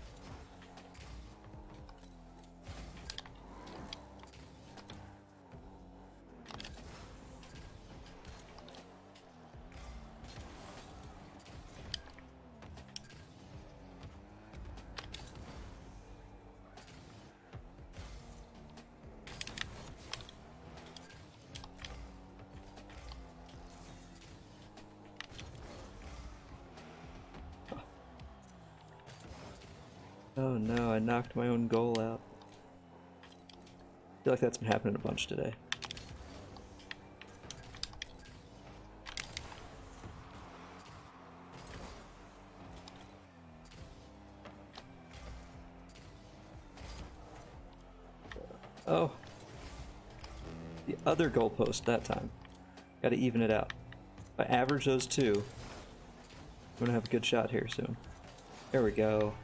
Oh no, I knocked my own goal out. I feel like that's been happening a bunch today. Oh. The other goalpost that time. Gotta even it out. If I average those two, I'm gonna have a good shot here soon. There we go.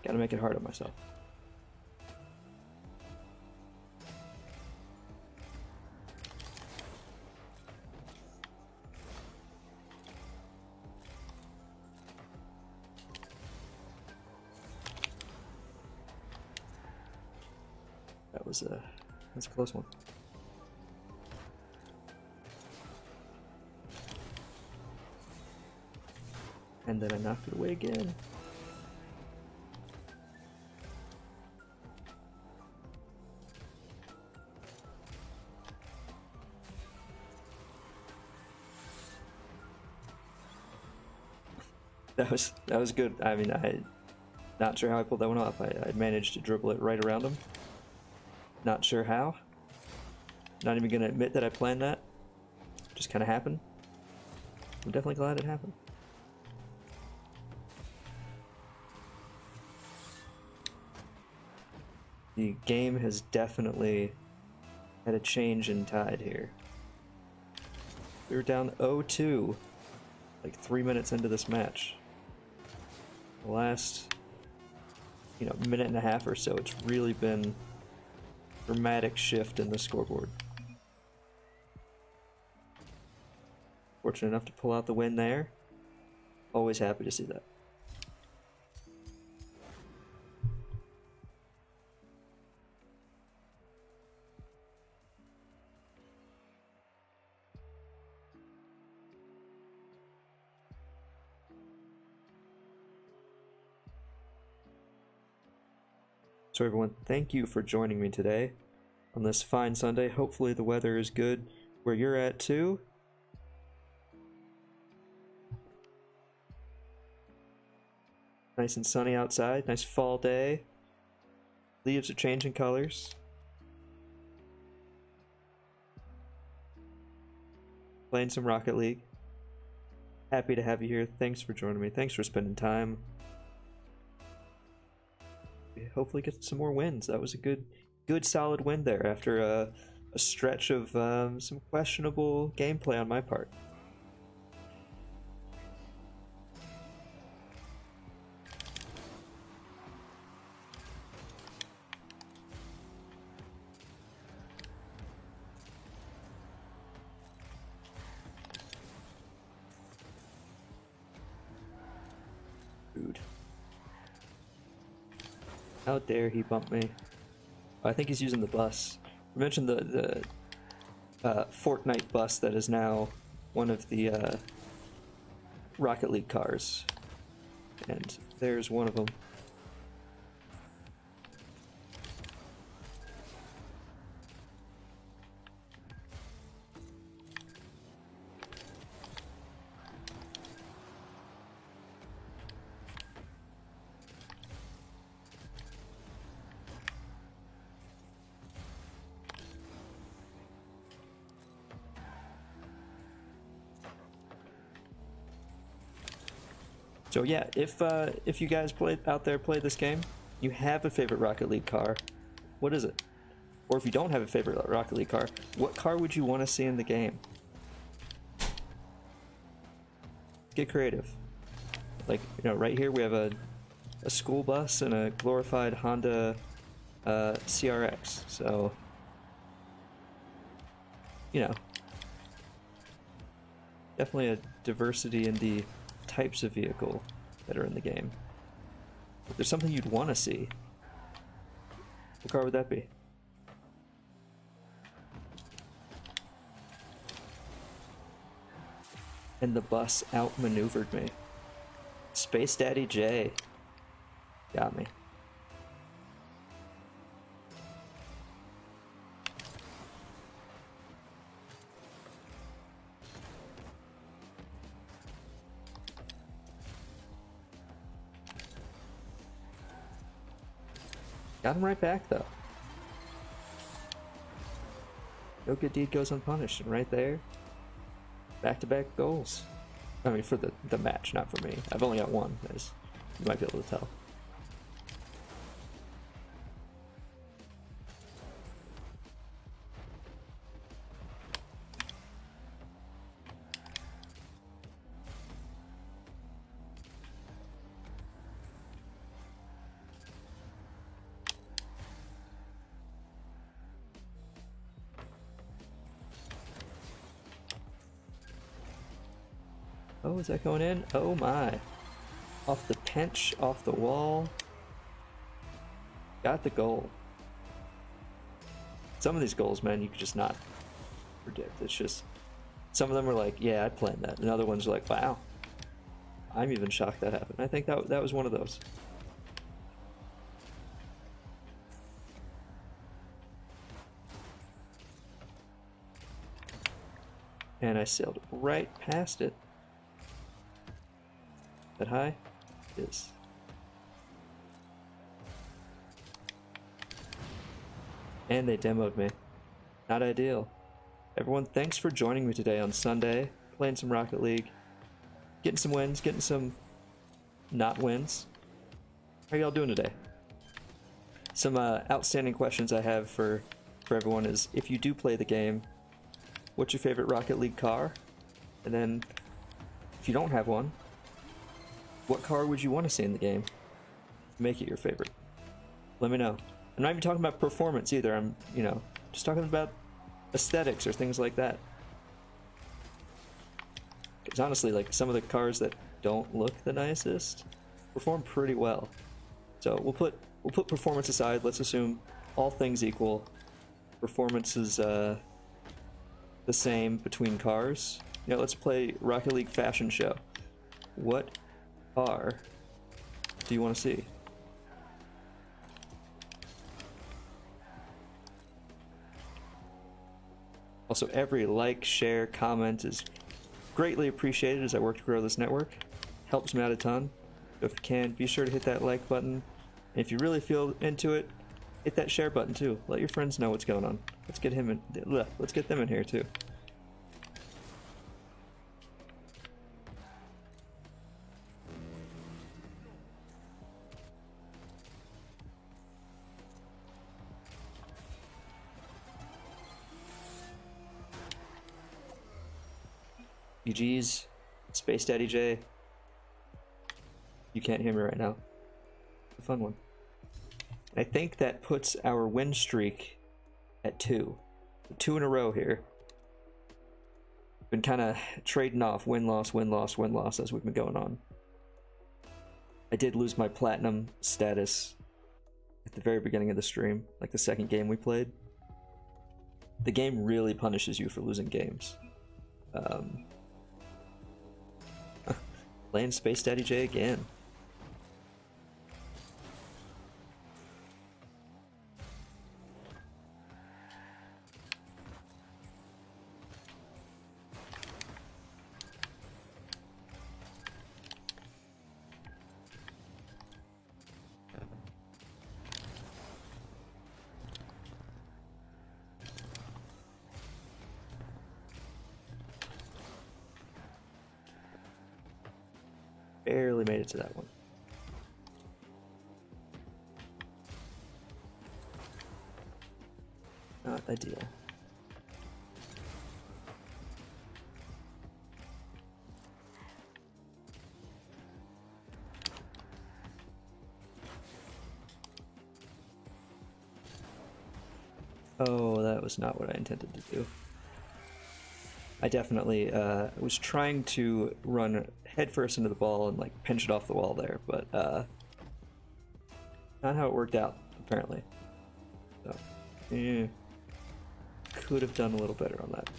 Gotta make it hard on myself. That's a close one. And then I knocked it away again. That was good. I mean, not sure how I pulled that one off. I managed to dribble it right around him. Not sure how. Not even gonna admit that I planned that. Just kind of happened. I'm definitely glad it happened. The game has definitely had a change in tide here. We were down 0-2 like 3 minutes into this match. The last, minute and a half or so, it's really been a dramatic shift in the scoreboard. Fortunate enough to pull out the win there. Always happy to see that. So everyone, thank you for joining me today on this fine Sunday. Hopefully the weather is good where you're at too. Nice and sunny outside, nice fall day. Leaves are changing colors. Playing some Rocket League. Happy to have you here. Thanks for joining me. Thanks for spending time. Hopefully get some more wins. That was a good solid win there after a stretch of some questionable gameplay on my part. Dude. How dare he bump me? I think he's using the bus. We mentioned the Fortnite bus that is now one of the Rocket League cars. And there's one of them. So yeah, if you guys out there play this game, you have a favorite Rocket League car, what is it? Or if you don't have a favorite Rocket League car, what car would you want to see in the game? Get creative. Like, right here we have a school bus and a glorified Honda CRX, so definitely a diversity in the types of vehicle that are in the game. If there's something you'd want to see, what car would that be? And the bus outmaneuvered me. Space Daddy J got me. Got him right back, though. No good deed goes unpunished, and right there, back-to-back goals. I mean, for the match, not for me. I've only got one, as you might be able to tell. Oh, is that going in? Oh my. Off the pinch, off the wall. Got the goal. Some of these goals, man, you could just not predict. It's just, some of them were like, yeah, I planned that. And other ones are like, wow, I'm even shocked that happened. I think that was one of those. And I sailed right past it. That high? Is. And they demoed me. Not ideal. Everyone, thanks for joining me today on Sunday, playing some Rocket League, getting some wins, getting some not wins. How y'all doing today? Some outstanding questions I have for everyone is, if you do play the game, what's your favorite Rocket League car? And then, if you don't have one, what car would you want to see in the game to make it your favorite? Let me know. I'm not even talking about performance either. I'm, just talking about aesthetics or things like that. Because honestly, like, some of the cars that don't look the nicest perform pretty well. So we'll put performance aside. Let's assume all things equal, performance is the same between cars. Let's play Rocket League Fashion Show. What car do you want to see? Also, every like, share, comment is greatly appreciated as I work to grow this network. Helps me out a ton. So if you can, be sure to hit that like button. And if you really feel into it, hit that share button too. Let your friends know what's going on. Let's get them in here too. GG's, Space Daddy J. You can't hear me right now. It's a fun one. I think that puts our win streak at 2. 2 in a row here. Been kind of trading off win-loss, win-loss, win-loss as we've been going on. I did lose my platinum status at the very beginning of the stream, like the second game we played. The game really punishes you for losing games. Playing Space Daddy J again. Barely made it to that one. Not ideal. Oh, that was not what I intended to do. I definitely was trying to run headfirst into the ball and like pinch it off the wall there, but not how it worked out, apparently. So, could have done a little better on that.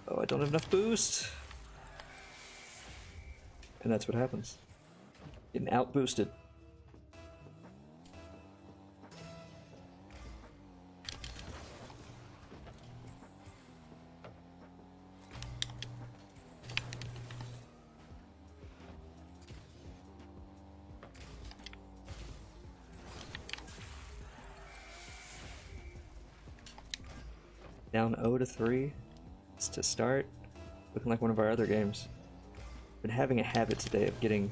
Oh, I don't have enough boost. And that's what happens. Getting out boosted. Down 0-3. It's to start. Looking like one of our other games. Been having a habit today of getting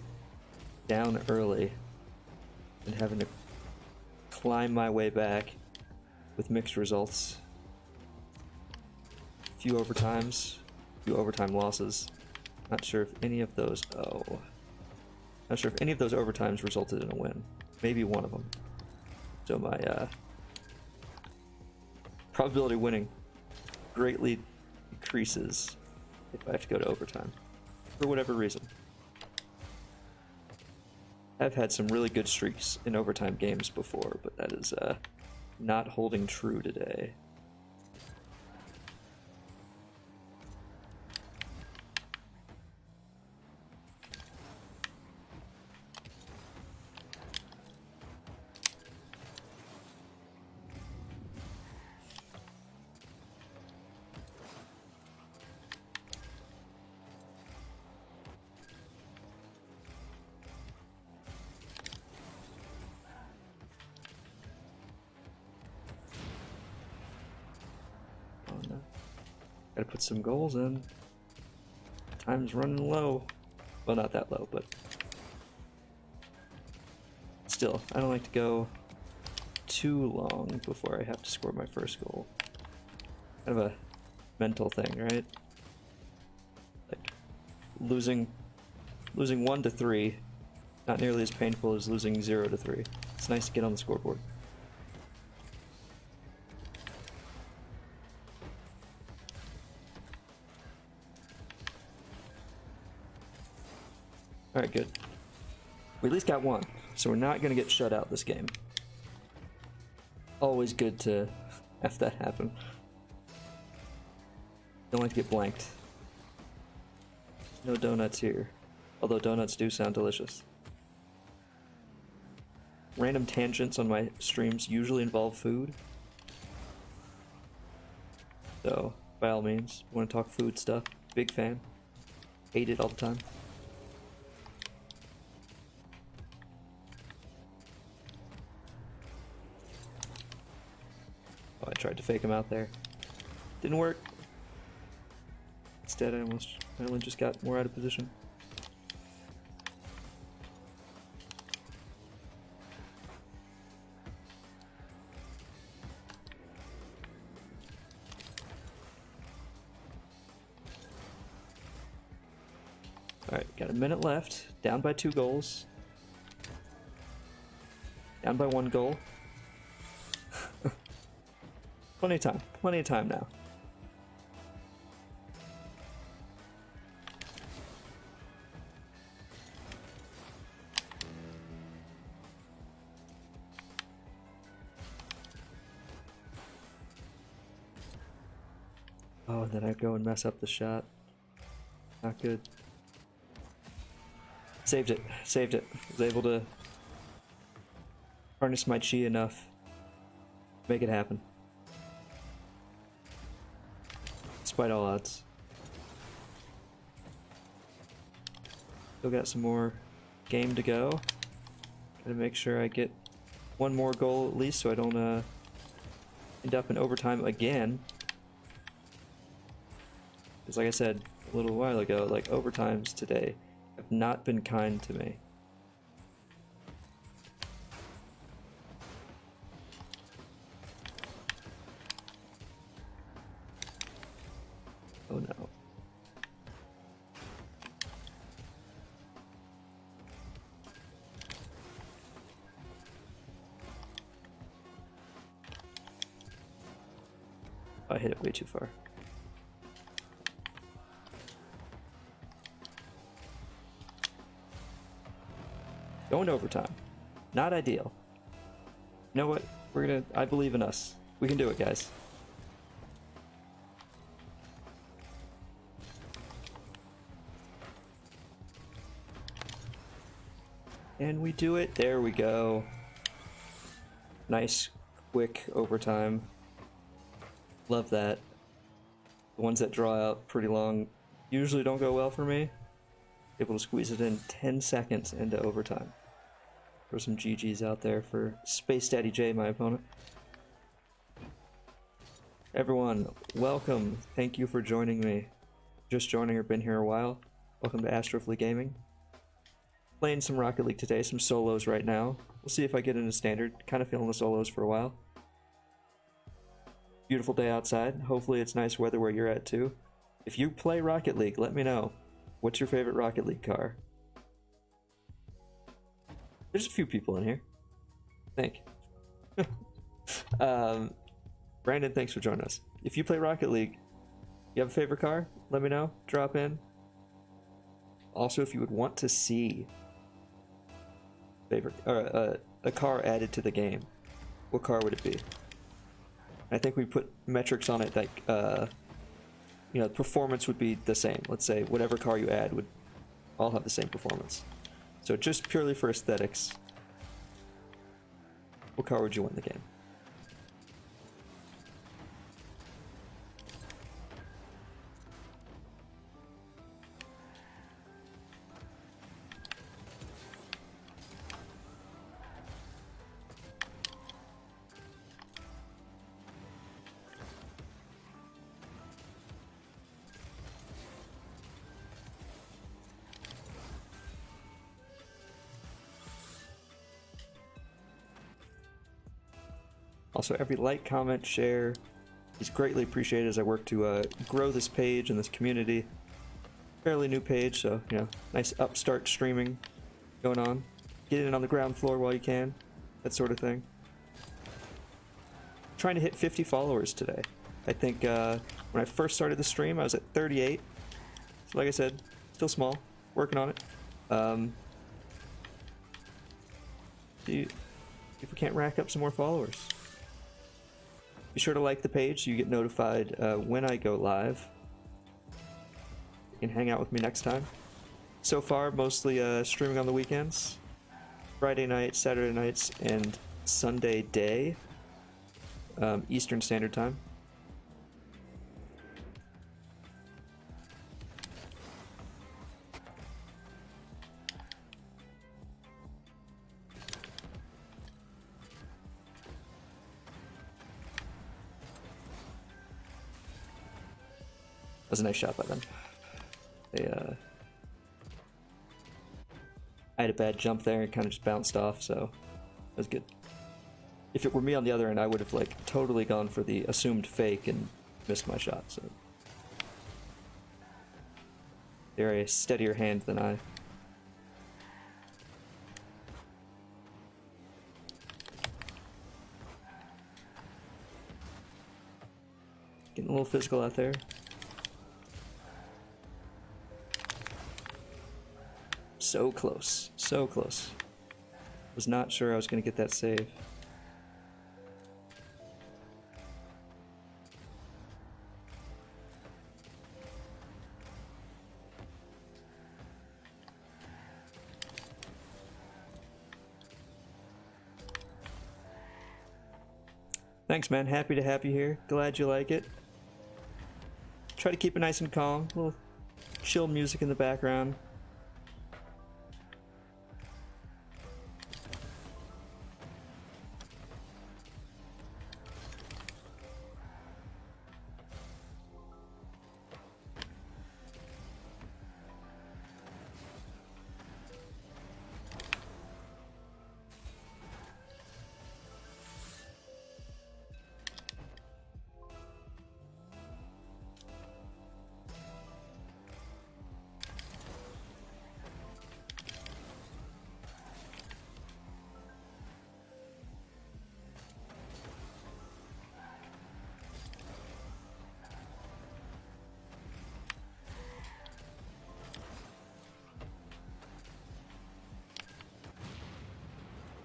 down early and having to climb my way back with mixed results. Few overtimes, few overtime losses. Not sure if any of those overtimes resulted in a win. maybe one of them. So my probability of winning greatly decreases if I have to go to overtime, for whatever reason. I've had some really good streaks in overtime games before, but that is not holding true today. Gotta put some goals in. Time's running low. Well, not that low, but still, I don't like to go too long before I have to score my first goal. Kind of a mental thing, right? Like losing 1 to 3, not nearly as painful as losing 0 to 3. It's nice to get on the scoreboard. Alright, good. We at least got one, so we're not going to get shut out this game. Always good to have that happen. Don't like to get blanked. No donuts here. Although donuts do sound delicious. Random tangents on my streams usually involve food. So, by all means, want to talk food stuff. Big fan. Hate it all the time. I tried to fake him out there. Didn't work. Instead, I only just got more out of position. Alright, got a minute left. Down by 2 goals. Down by 1 goal. Plenty of time now. Oh, and then I go and mess up the shot. Not good. Saved it. Was able to harness my chi enough. Make it happen. Despite all odds. Still got some more game to go. Gotta make sure I get one more goal at least so I don't end up in overtime again. Because like I said a little while ago, like overtimes today have not been kind to me. Oh no. I hit it way too far. Going to overtime. Not ideal. You know what? I believe in us. We can do it, guys. And we do it. There we go. Nice, quick overtime. Love that. The ones that draw out pretty long usually don't go well for me. Able to squeeze it in 10 seconds into overtime. Throw some GGs out there for Space Daddy J, my opponent. Everyone, welcome. Thank you for joining me. Just joining or been here a while. Welcome to AstroFlea's Gaming. Playing some Rocket League today, some solos right now. We'll see if I get into standard. Kind of feeling the solos for a while. Beautiful day outside. Hopefully it's nice weather where you're at too. If you play Rocket League, let me know. What's your favorite Rocket League car? There's a few people in here. Think. Brandon, thanks for joining us. If you play Rocket League, you have a favorite car? Let me know. Drop in. Also, if you would want to see favorite a car added to the game, what car would it be? I think we put metrics on it like performance would be the same. Let's say whatever car you add would all have the same performance. So just purely for aesthetics, what car would you want in the game? Also, every like, comment, share is greatly appreciated as I work to grow this page and this community. Fairly new page, so, nice upstart streaming going on. Get in on the ground floor while you can, that sort of thing. Trying to hit 50 followers today. I think when I first started the stream, I was at 38. So like I said, still small, working on it. See if we can't rack up some more followers. Be sure to like the page so you get notified when I go live. You can hang out with me next time. So far, mostly streaming on the weekends. Friday night, Saturday nights, and Sunday day. Eastern Standard Time. That was a nice shot by them. I had a bad jump there and kind of just bounced off, so that was good. If it were me on the other end, I would have totally gone for the assumed fake and missed my shot. So they're a steadier hand than I. Getting a little physical out there. So close, so close. Was not sure I was going to get that save. Thanks, man. Happy to have you here. Glad you like it. Try to keep it nice and calm. A little chill music in the background.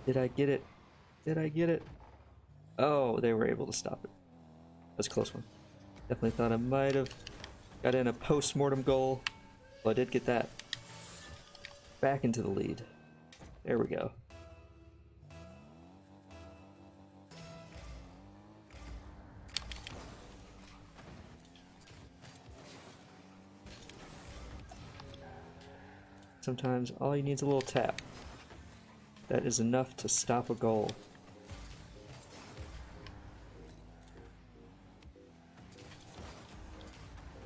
Did I get it? Did I get it? Oh, they were able to stop it. That's a close one. Definitely thought I might have got in a post-mortem goal. Well, I did get that. Back into the lead. There we go. Sometimes all you need is a little tap. That is enough to stop a goal.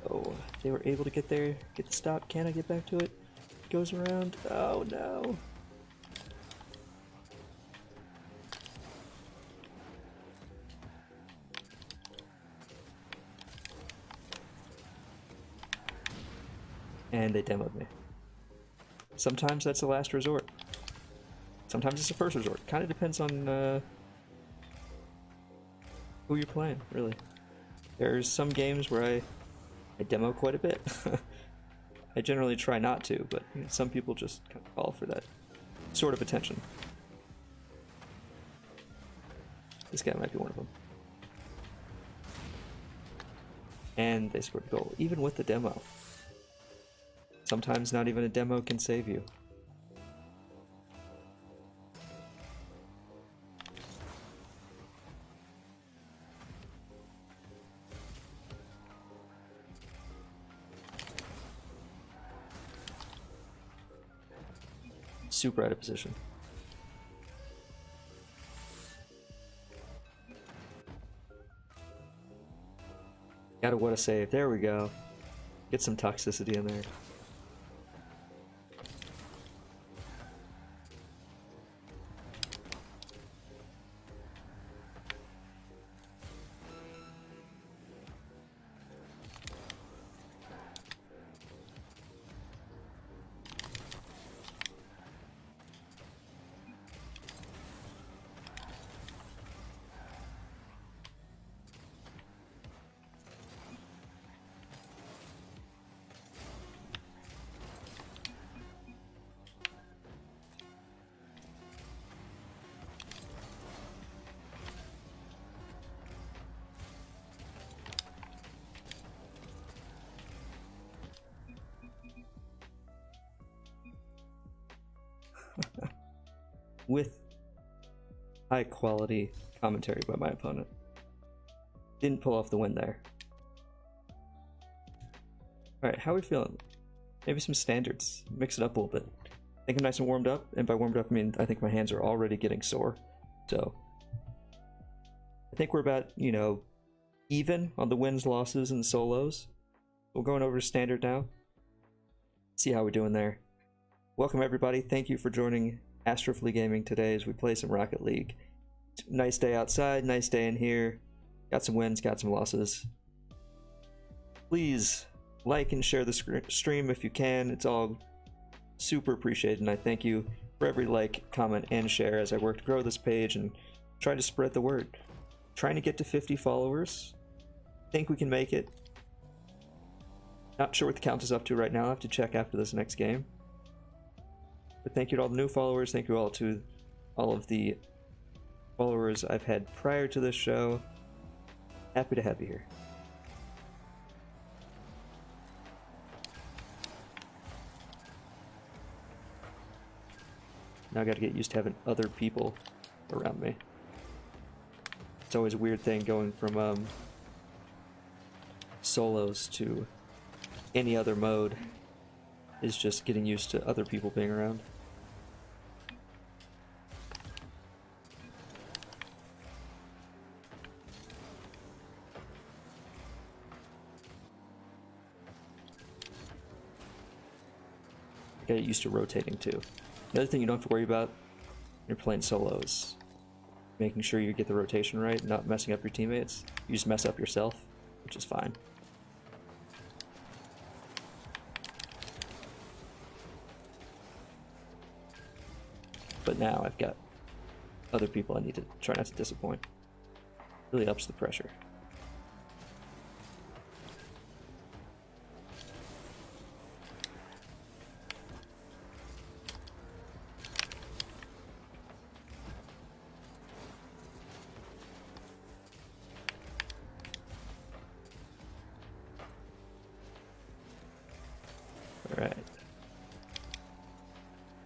Oh, they were able to get there, get the stop. Can I get back to it? Goes around. Oh no. And they demoed me. Sometimes that's the last resort. Sometimes it's a first resort. Kind of depends on who you're playing, really. There's some games where I demo quite a bit. I generally try not to, but you know, some people just kind of call for that sort of attention. This guy might be one of them. And they scored a goal, even with the demo. Sometimes not even a demo can save you. Super out of position. Gotta what a save. There we go. Get some toxicity in there. With high quality commentary by my opponent. Didn't pull off the win there. Alright, how are we feeling? Maybe some standards. Mix it up a little bit. I think I'm nice and warmed up, and by warmed up I mean I think my hands are already getting sore. So I think we're about, you know, even on the wins, losses, and solos. We're going over to standard now. See how we're doing there. Welcome everybody. Thank you for joining AstroFlea's Gaming today as we play some Rocket League. Nice day outside, nice day in here. Got some wins, got some losses. Please like and share the stream if you can. It's all super appreciated, and I thank you for every like, comment, and share as I work to grow this page and try to spread the word. Trying to get to 50 followers. Think we can make it. Not sure what the count is up to right now. I'll have to check after this next game. But thank you to all the new followers. Thank you all to all of the followers I've had prior to this show. Happy to have you here. Now I gotta get used to having other people around me. It's always a weird thing going from solos to any other mode, is just getting used to other people being around. Get used to rotating too. The other thing you don't have to worry about when you're playing solos, making sure you get the rotation right, not messing up your teammates. You just mess up yourself, which is fine. But now I've got other people I need to try not to disappoint. Really ups the pressure. Alright.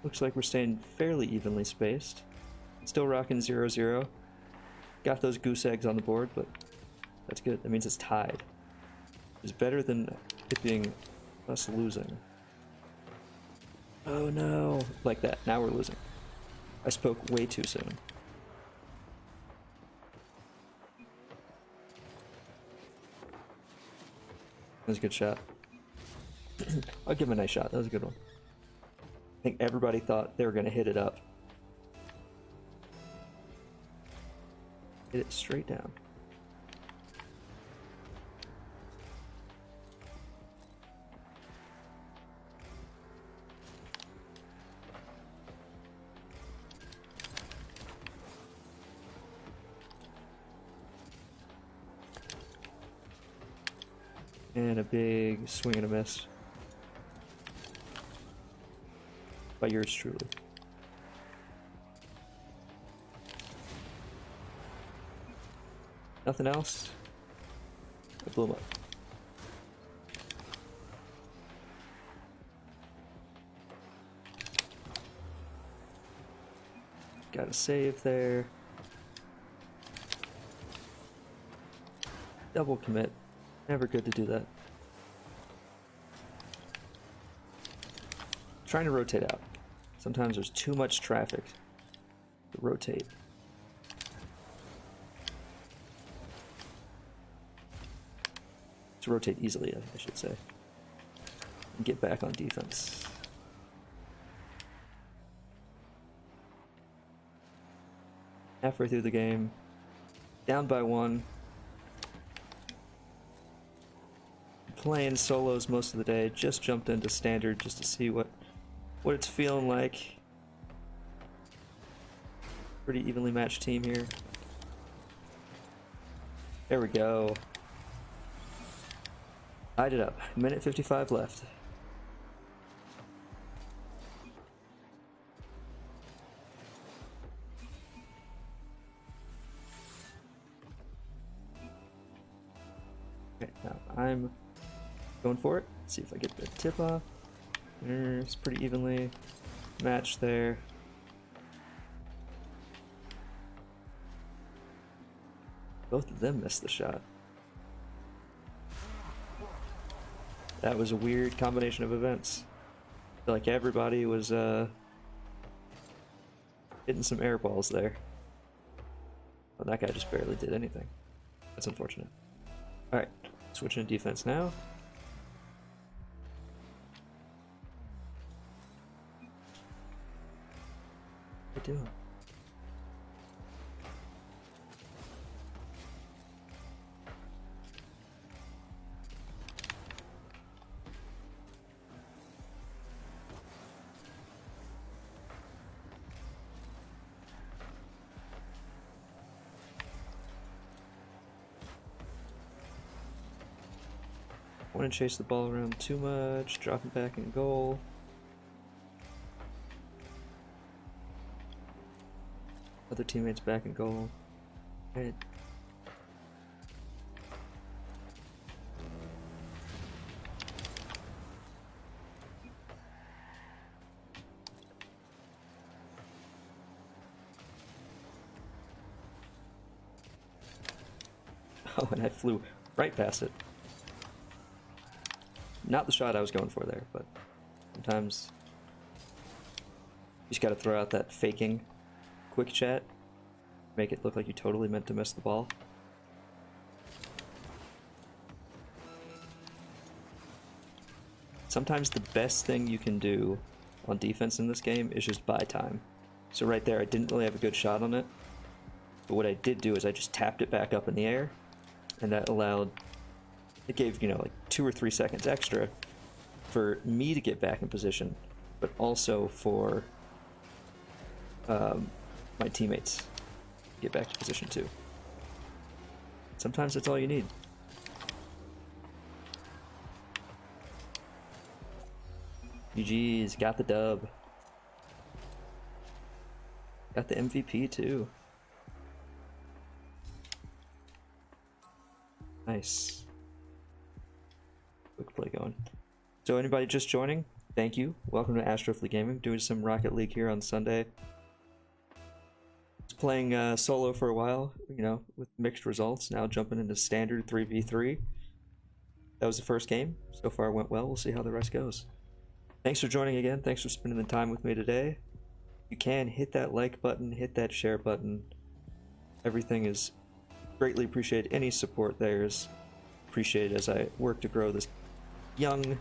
Looks like we're staying fairly evenly spaced. Still rocking 0-0. Got those goose eggs on the board, but that's good. That means it's tied. It's better than it being us losing. Oh no! Like that. Now we're losing. I spoke way too soon. That was a good shot. I'll give him a nice shot. That was a good one. I think everybody thought they were going to hit it up. Hit it straight down. And a big swing and a miss. By yours truly. Nothing else? I blew him up. Got a save there. Double commit. Never good to do that. Trying to rotate out. Sometimes there's too much traffic to rotate. To rotate easily, I should say. And get back on defense. Halfway through the game, down by 1. Playing solos most of the day. Just jumped into standard just to see what it's feeling like. Pretty evenly matched team here. There we go. Tied it up. Minute 55 left. Okay, now I'm going for it. Let's see if I get the tip off. It's pretty evenly matched there. Both of them missed the shot. That was a weird combination of events. I feel like everybody was hitting some air balls there. Well, that guy just barely did anything. That's unfortunate. Alright, switching to defense now. What are you doing? Wouldn't chase the ball around too much, dropping back in goal. Other teammates back in goal. Right. Oh, and I flew right past it. Not the shot I was going for there, but sometimes you just gotta throw out that faking quick chat, make it look like you totally meant to miss the ball. Sometimes the best thing you can do on defense in this game is just buy time. So right there, I didn't really have a good shot on it, but what I did do is I just tapped it back up in the air, and that allowed, it gave, you know, like 2 or 3 seconds extra for me to get back in position, but also for my teammates to get back to position too. Sometimes that's all you need. GG's, got the dub. Got the MVP too. Nice. Quick play going. So anybody just joining, thank you. Welcome to AstroFlea's Gaming. Doing some Rocket League here on Sunday. Was playing solo for a while, you know, with mixed results. Now jumping into standard 3v3. That was the first game. So far it went well. We'll see how the rest goes. Thanks for joining again. Thanks for spending the time with me today. You can hit that like button, hit that share button. Everything is greatly appreciated. Any support there is appreciated as I work to grow this young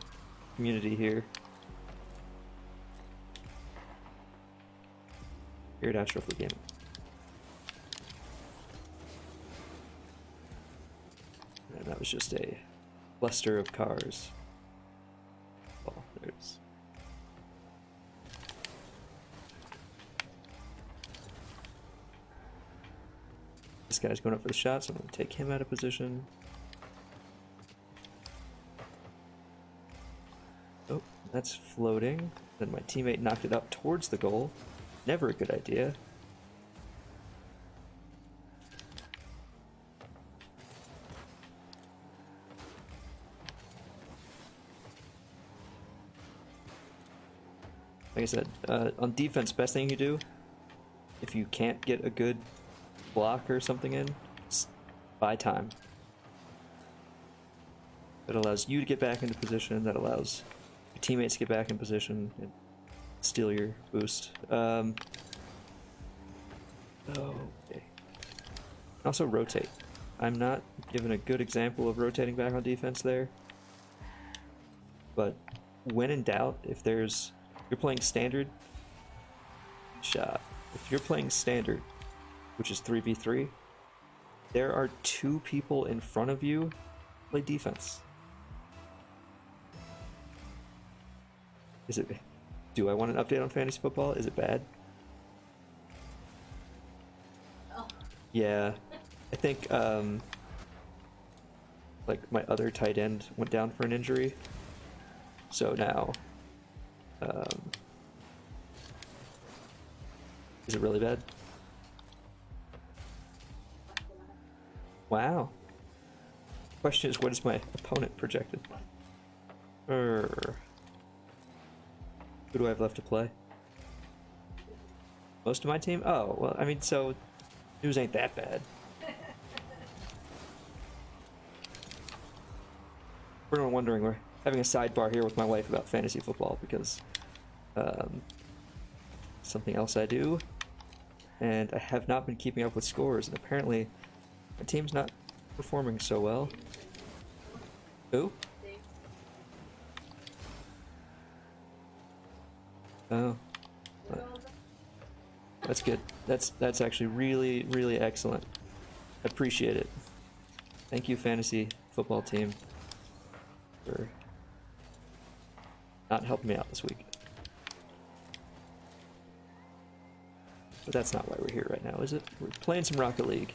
community here at AstroFlea's Gaming. And that was just a cluster of cars. Oh, there it is. This guy's going up for the shot, so I'm going to take him out of position. That's floating. Then my teammate knocked it up towards the goal. Never a good idea. Like I said, on defense, best thing you do, if you can't get a good block or something in, is buy time. That allows you to get back into position, that allows your teammates to get back in position and steal your boost. Okay. Also rotate. I'm not given a good example of rotating back on defense there, but when in doubt, if you're playing standard, shot. If you're playing standard, which is 3v3, there are 2 people in front of you. Play defense. Do I want an update on fantasy football? Is it bad? Oh. Yeah, I think like my other tight end went down for an injury, so now is it really bad? Wow. Question is, what is my opponent projected? Who do I have left to play? Most of my team? Oh, well, I mean, so news ain't that bad. For anyone wondering, we're having a sidebar here with my wife about fantasy football because something else I do, and I have not been keeping up with scores, and apparently my team's not performing so well. Who? Oh, that's good. That's actually really, really excellent. Appreciate it. Thank you, fantasy football team, for not helping me out this week. But that's not why we're here right now, is it? We're playing some Rocket League.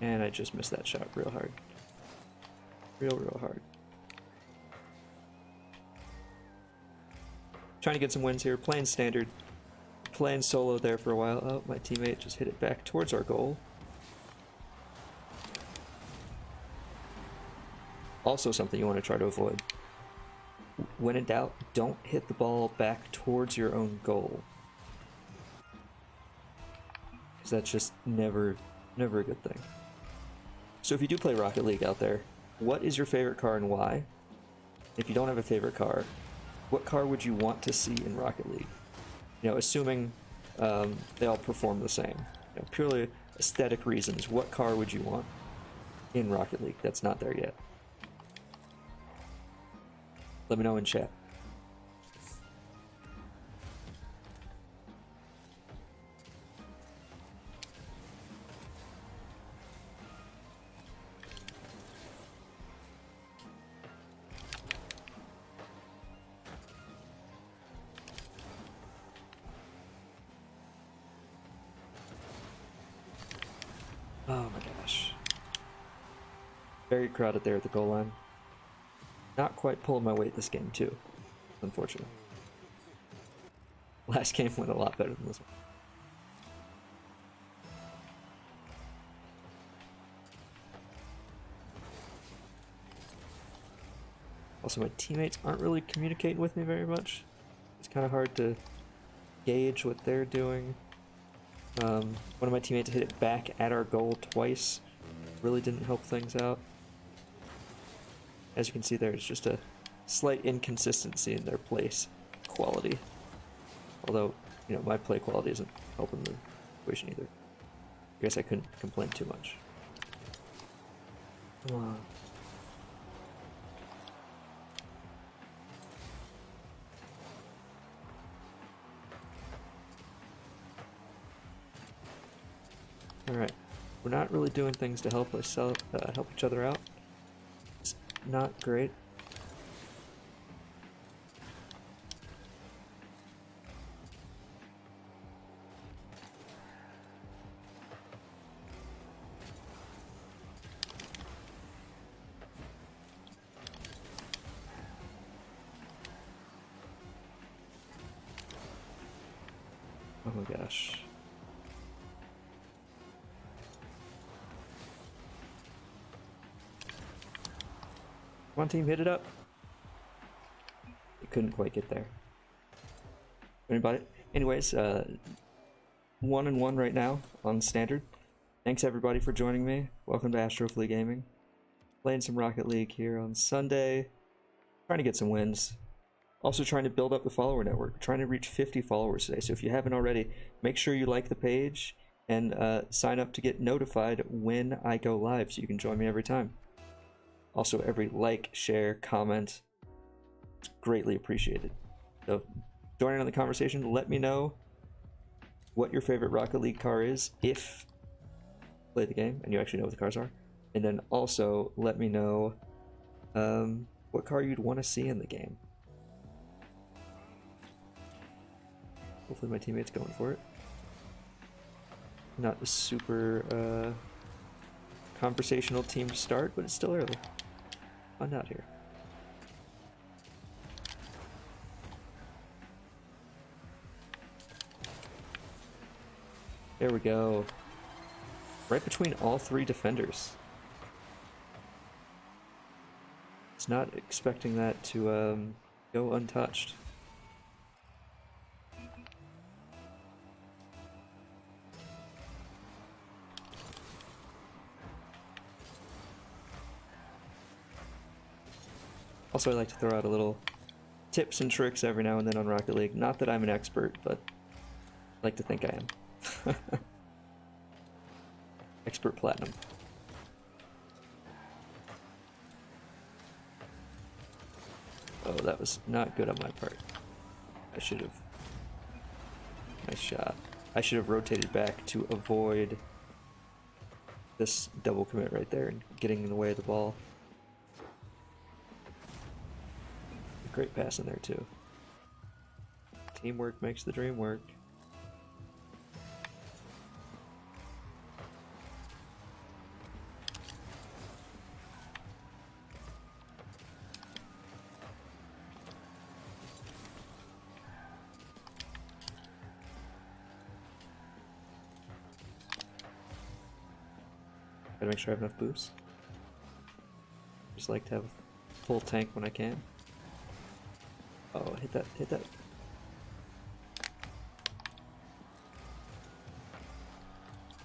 And I just missed that shot real hard. Real hard. Trying to get some wins here, playing standard, playing solo there for a while. Oh, my teammate just hit it back towards our goal. Also something you want to try to avoid. When in doubt, don't hit the ball back towards your own goal. Because that's just never a good thing. So if you do play Rocket League out there, what is your favorite car and why? If you don't have a favorite car, what car would you want to see in Rocket League? You know, assuming they all perform the same. You know, purely aesthetic reasons, what car would you want in Rocket League that's not there yet? Let me know in chat. Oh my gosh. Very crowded there at the goal line. Not quite pulling my weight this game too, unfortunately. Last game went a lot better than this one. Also, my teammates aren't really communicating with me very much. It's kind of hard to gauge what they're doing. One of my teammates hit it back at our goal twice. Really didn't help things out. As you can see, there's just a slight inconsistency in their place quality. Although, you know, my play quality isn't helping the equation either. I guess I couldn't complain too much. Come on. Alright, we're not really doing things to help us help each other out. It's not great. Oh my gosh. Come on, team, hit it up. It couldn't quite get there. Anybody? Anyways, 1-1 right now on standard. Thanks everybody for joining me. Welcome to AstroFlea's Gaming. Playing some Rocket League here on Sunday. Trying to get some wins. Also trying to build up the follower network. Trying to reach 50 followers today. So if you haven't already, make sure you like the page and sign up to get notified when I go live so you can join me every time. Also, every like, share, comment, it's greatly appreciated. So join in on the conversation. Let me know what your favorite Rocket League car is if you play the game and you actually know what the cars are. And then also let me know what car you'd want to see in the game. Hopefully my teammate's going for it. Not a super conversational team start, but it's still early. Fun out here. There we go. Right between all three defenders. It's not expecting that to go untouched. Also, I like to throw out a little tips and tricks every now and then on Rocket League. Not that I'm an expert, but I like to think I am. Expert Platinum. Oh, that was not good on my part. I should have... Nice shot. I should have rotated back to avoid this double commit right there and getting in the way of the ball. Great pass in there too. Teamwork makes the dream work. Gotta make sure I have enough boost. Just like to have a full tank when I can. Oh, hit that, hit that.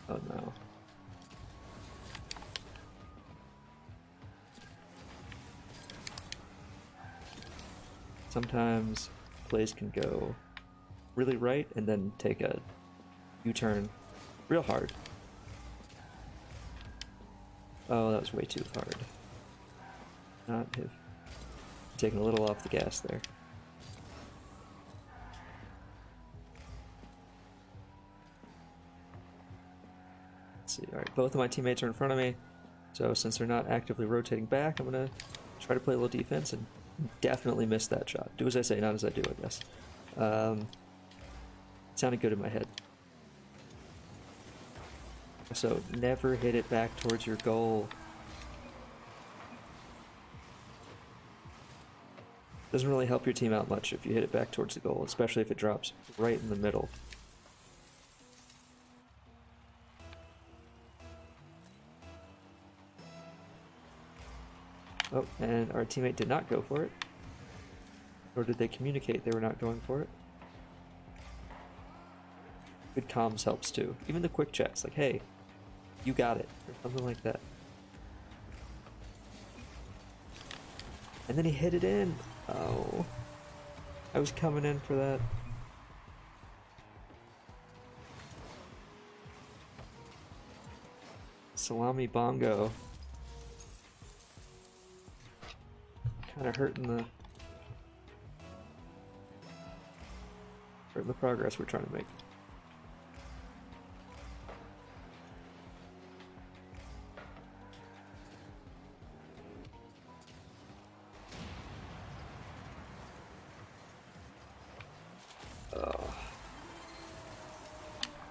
Oh no. Sometimes plays can go really right and then take a U-turn real hard. Oh, that was way too hard. Not have taken a little off the gas there. Alright, both of my teammates are in front of me, so since they're not actively rotating back, I'm gonna try to play a little defense and definitely miss that shot. Do as I say, not as I do, I guess. It sounded good in my head. So, never hit it back towards your goal. Doesn't really help your team out much if you hit it back towards the goal, especially if it drops right in the middle. Oh, and our teammate did not go for it. Or did they communicate they were not going for it? Good comms helps too. Even the quick checks, like, hey, you got it, or something like that. And then he hit it in. Oh. I was coming in for that. Salami bongo. Kind of hurting the progress we're trying to make.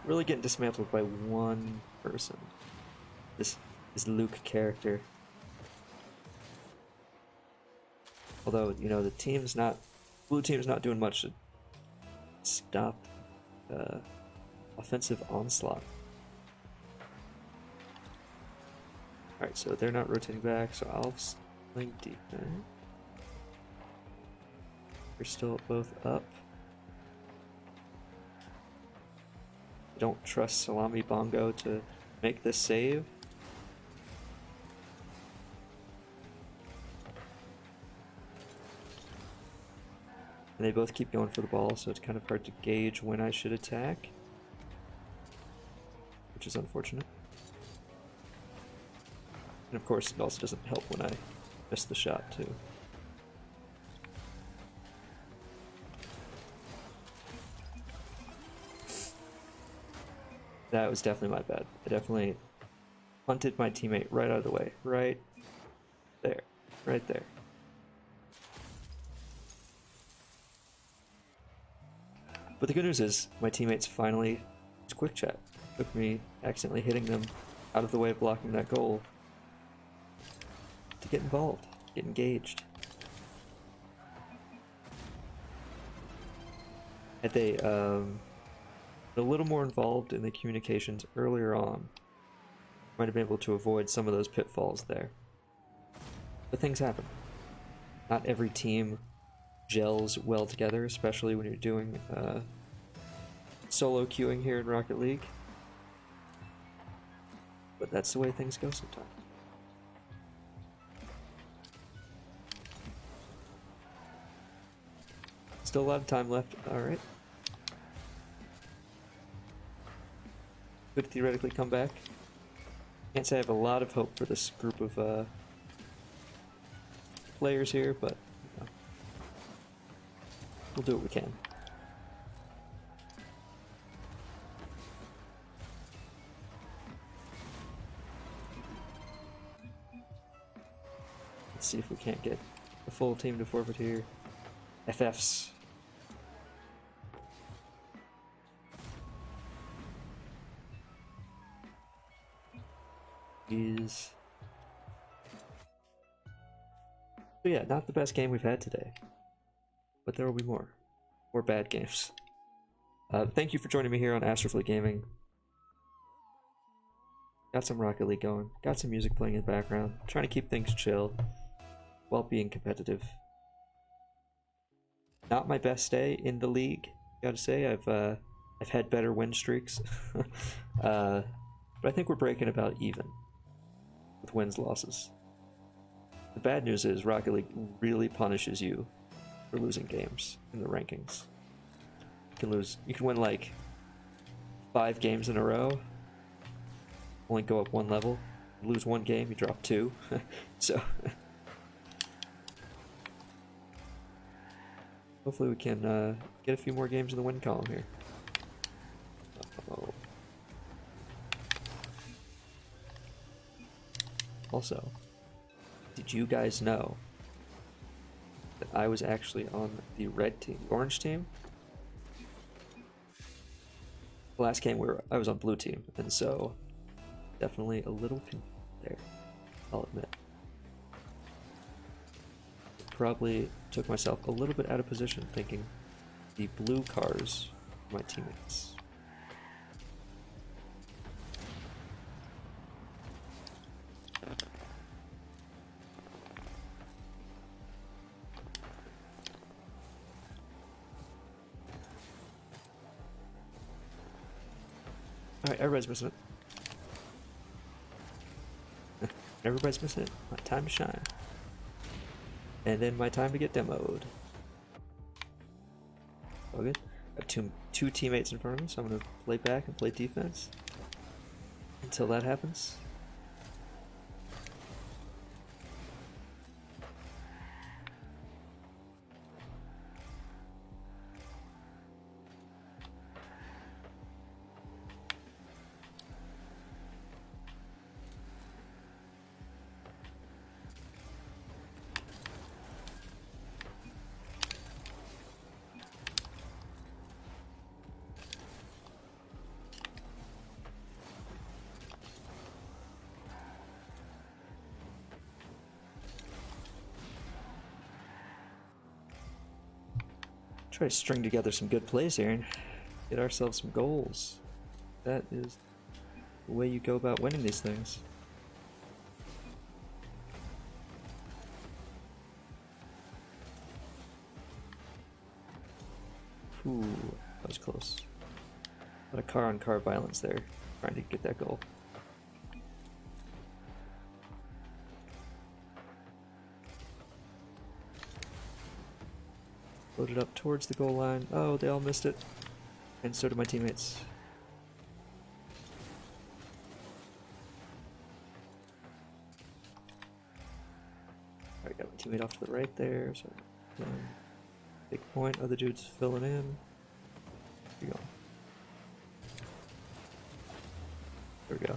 Really getting dismantled by one person. This Luke character. Although, you know, the team's not... Blue team's not doing much to stop offensive onslaught. Alright, so they're not rotating back, so I'll play defense. We're still both up. I don't trust Salami Bongo to make this save. And they both keep going for the ball, so it's kind of hard to gauge when I should attack, which is unfortunate. And of course, it also doesn't help when I miss the shot, too. That was definitely my bad. I definitely punted my teammate right out of the way. Right there. Right there. But the good news is, my teammates finally used quick chat. Took me accidentally hitting them out of the way of blocking that goal to get involved, get engaged. Had they been a little more involved in the communications earlier on, might have been able to avoid some of those pitfalls there. But things happen. Not every team gels well together, especially when you're doing solo queuing here in Rocket League. But that's the way things go sometimes. Still a lot of time left. Alright. Could theoretically come back. Can't say I have a lot of hope for this group of players here, but you know, we'll do what we can. Let's see if we can't get the full team to forfeit here. FFs. Is... So yeah, not the best game we've had today. But there will be more. More bad games. Thank you for joining me here on AstroFlea's Gaming. Got some Rocket League going. Got some music playing in the background. Trying to keep things chill while being competitive. Not my best day in the league, gotta say. I've had better win streaks. But I think we're breaking about even with wins, losses. The bad news is Rocket League really punishes you for losing games in the rankings. You can win like 5 games in a row, only go up 1 level. You lose 1 game, you drop 2. So hopefully we can get a few more games in the win column here. Uh-oh. Also, did you guys know that I was actually on the red team, the orange team? The last game I was on blue team, and so definitely a little there, I'll admit. Probably took myself a little bit out of position thinking the blue cars were my teammates. Alright, everybody's missing it. Everybody's missing it. My time to shine. And then my time to get demoed. All good. I have two teammates in front of me, so I'm going to play back and play defense until that happens. Try to string together some good plays here. Get ourselves some goals. That is the way you go about winning these things. Ooh, that was close. A lot of car-on-car violence there, trying to get that goal. Loaded up towards the goal line. Oh, they all missed it. And so did my teammates. Alright, got my teammate off to the right there. So, big point. Other dude's filling in. Here we go. There we go.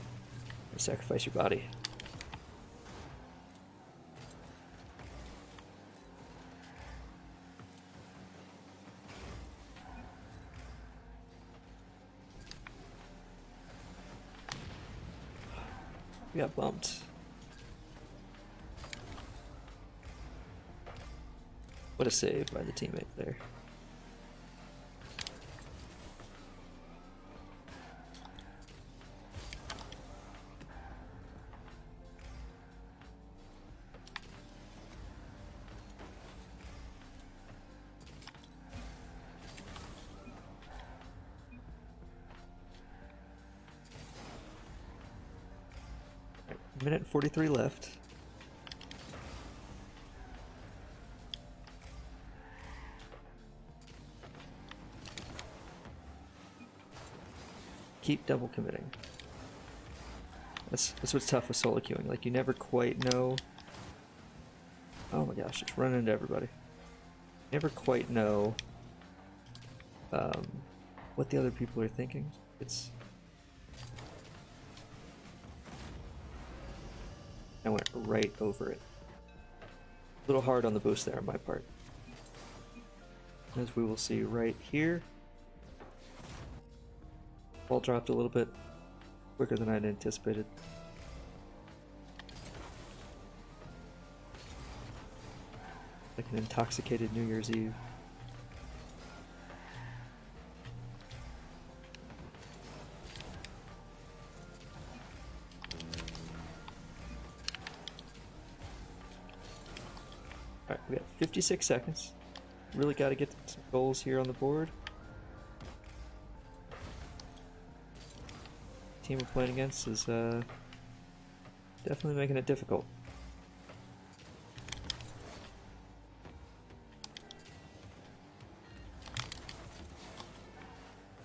Sacrifice your body. We got bumped. What a save by the teammate there. Minute 43 left. Keep double committing. That's what's tough with solo queuing. Like, you never quite know. Oh my gosh, it's running into everybody. Never quite know what the other people are thinking. I went right over it. A little hard on the boost there on my part. As we will see right here. Ball dropped a little bit quicker than I'd anticipated. Like an intoxicated New Year's Eve. Alright, we got 56 seconds. Really got to get some goals here on the board. The team we're playing against is definitely making it difficult.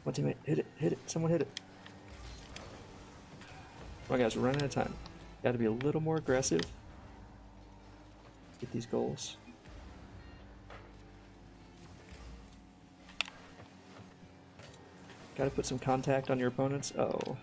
One teammate, hit it, someone hit it. Come on guys, we're running out of time. Gotta be a little more aggressive. Get these goals. Gotta put some contact on your opponents. Oh.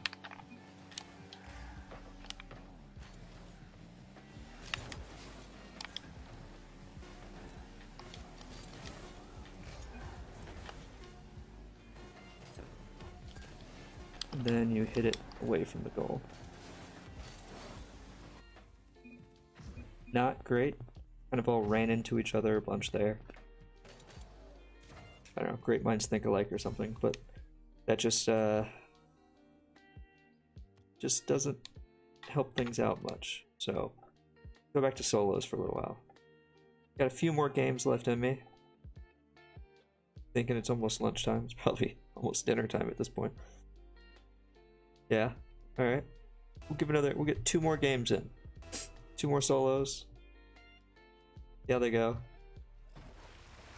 And then you hit it away from the goal. Not great. Kind of all ran into each other a bunch there. I don't know, great minds think alike or something, but that just doesn't help things out much. So, go back to solos for a little while. Got a few more games left in me. Thinking it's almost lunchtime. It's probably almost dinner time at this point. Yeah, alright. We'll get 2 more games in. 2 more solos. See how they go.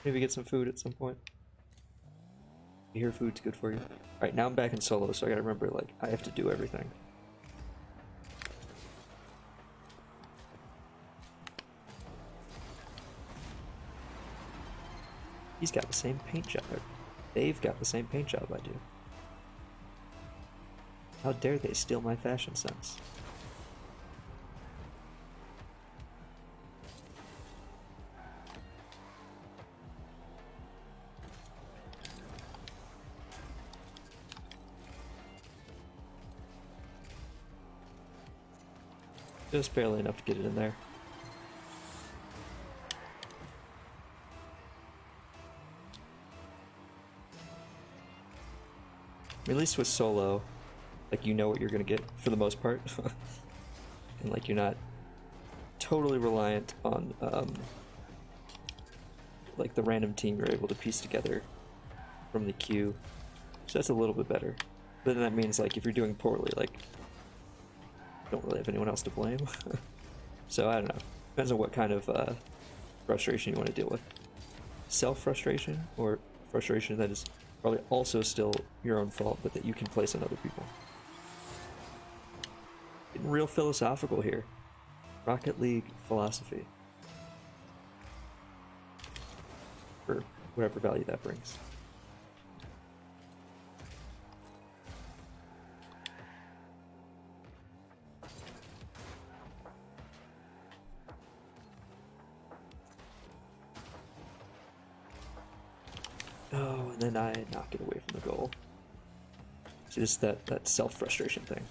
Maybe get some food at some point. You hear food's good for you. Alright, now I'm back in solo, so I gotta remember, like, I have to do everything. He's got the same paint job. They've got the same paint job I do. How dare they steal my fashion sense? Just barely enough to get it in there. at least with solo, like you know what you're gonna get for the most part, and like you're not totally reliant on like the random team you're able to piece together from the queue. So that's a little bit better. But then that means like if you're doing poorly, like you don't really have anyone else to blame. So I don't know. Depends on what kind of frustration you want to deal with. Self-frustration, or frustration that is probably also still your own fault, but that you can place on other people. Getting real philosophical here. Rocket League philosophy. For whatever value that brings. Oh, and then I knock it away from the goal. So just that self-frustration thing.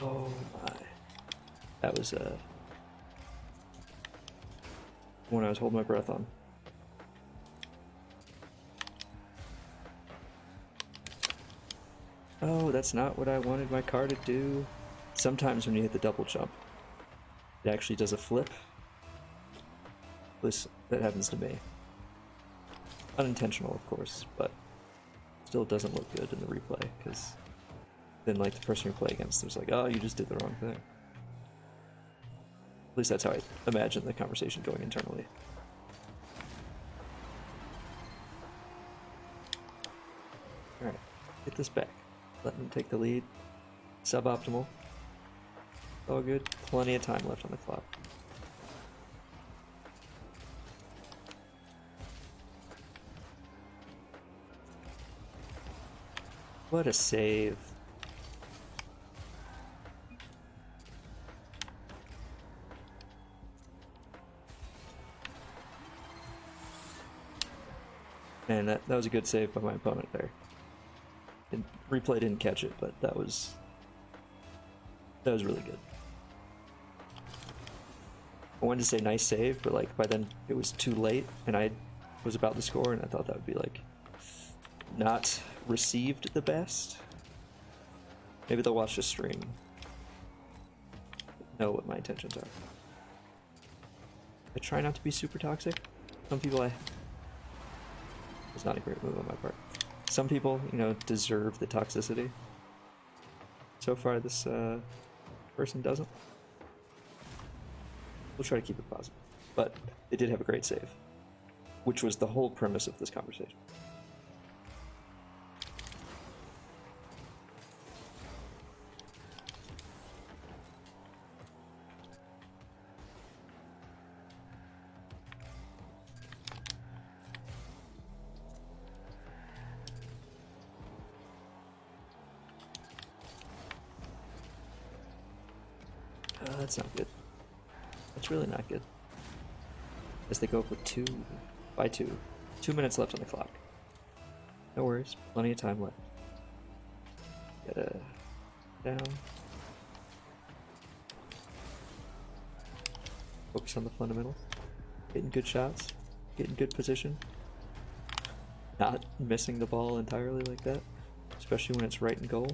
Oh my. That was one I was holding my breath on. Oh, that's not what I wanted my car to do. Sometimes when you hit the double jump, it actually does a flip. At least that happens to me. Unintentional, of course, but still doesn't look good in the replay, because then like the person you play against is like, oh, you just did the wrong thing. At least that's how I imagine the conversation going internally. Alright, get this back. Let them take the lead. Suboptimal. All good. Plenty of time left on the clock. What a save. Man, that was a good save by my opponent there. Replay didn't catch it, but that was really good. I wanted to say nice save, but like by then it was too late and I was about to score, and I thought that would be like not received the best. Maybe they'll watch the stream, know what my intentions are. I try not to be super toxic. Some people it's not a great move on my part. Some people, you know, deserve the toxicity. So far, this person doesn't. We'll try to keep it positive. But they did have a great save, which was the whole premise of this conversation. That's not good. That's really not good. As they go up with 2 by 2. 2 minutes left on the clock. No worries, plenty of time left. Get down. Focus on the fundamentals. Getting good shots. Getting good position. Not missing the ball entirely like that. Especially when it's right in goal.